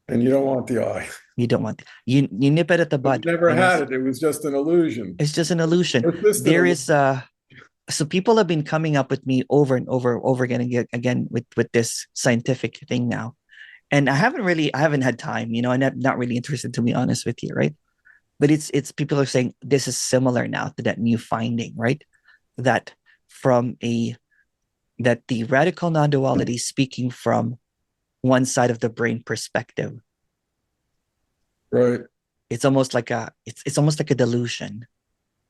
And you don't want the I. You don't want you nip it at the bud. You never had it. It was just an illusion. It's just an illusion. There is so people have been coming up with me over and over again with this scientific thing now. And I haven't had time, and I'm not really interested, to be honest with you, right? But it's people are saying this is similar now to that new finding, right? That the radical non-duality is speaking from one side of the brain perspective. Right. It's almost like it's almost like a delusion.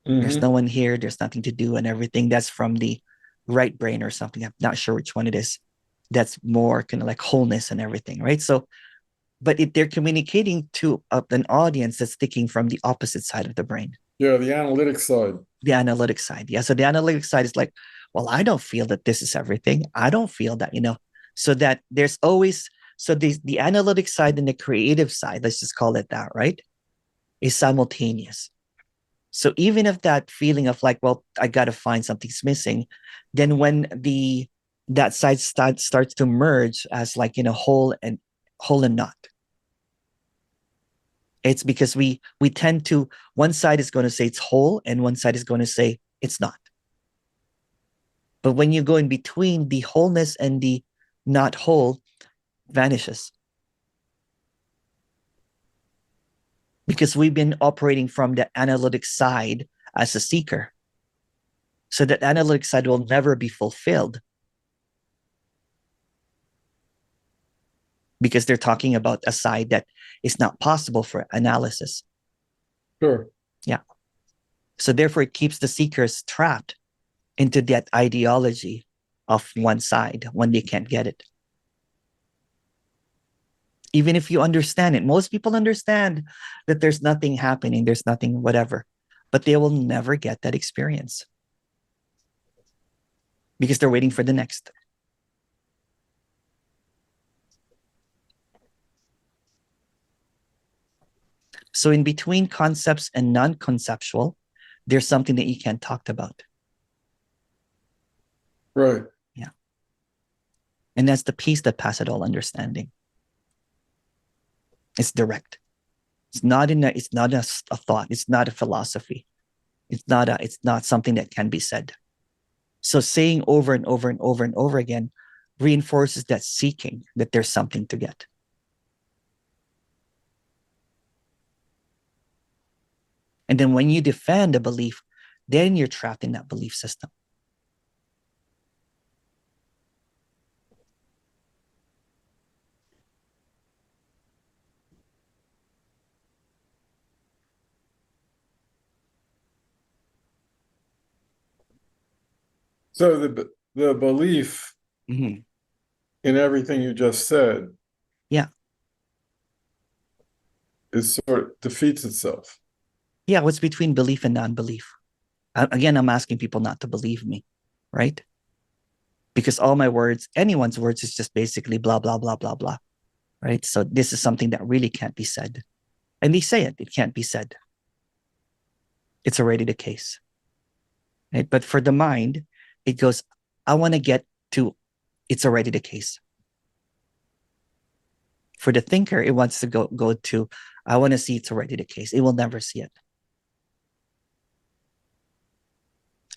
Mm-hmm. There's no one here, there's nothing to do, and everything that's from the right brain or something. I'm not sure which one it is. That's more kind of like wholeness and everything, right? So, but they're communicating to an audience that's thinking from the opposite side of the brain. Yeah, the analytic side. The analytic side. Yeah. So the analytic side is like, well, I don't feel that this is everything. I don't feel that, so that there's always, so the analytic side and the creative side, let's just call it that, right, is simultaneous. So even if that feeling of like, well, I got to find something's missing, then when that side starts to merge as like, whole and not. It's because we tend to, one side is going to say it's whole and one side is going to say it's not. But when you go in between, the wholeness and the not whole vanishes. Because we've been operating from the analytic side as a seeker. So that analytic side will never be fulfilled. Because they're talking about a side that is not possible for analysis. Sure. Yeah. So therefore, it keeps the seekers trapped into that ideology of one side when they can't get it. Even if you understand it, most people understand that there's nothing happening, there's nothing whatever, but they will never get that experience because they're waiting for the next. So in between concepts and non-conceptual, there's something that you can't talk about. Right. Yeah. And that's the peace that passes all understanding. It's direct. It's not a thought. It's not a philosophy. It's not something that can be said. So saying over and over and over and over again, reinforces that seeking, that there's something to get. And then when you defend a belief, then you're trapped in that belief system. So the belief Mm-hmm. in everything you just said, Yeah. is sort of defeats itself. Yeah, what's between belief and non-belief? Again, I'm asking people not to believe me, right? Because all my words, anyone's words, is just basically blah, blah, blah, blah, blah, right? So this is something that really can't be said. And they say it can't be said. It's already the case. Right? But for the mind, it goes, I want to get to, it's already the case. For the thinker, it wants to go to, I want to see it's already the case. It will never see it.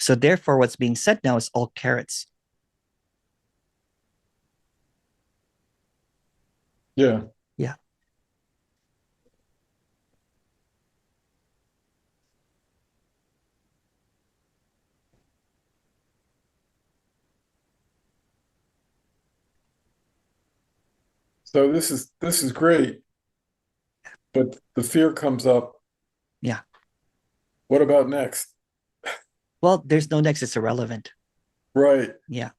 So therefore, what's being said now is all carrots. Yeah. Yeah. So this is great, but the fear comes up. Yeah. What about next? Well, there's no next. It's irrelevant. Right. Yeah.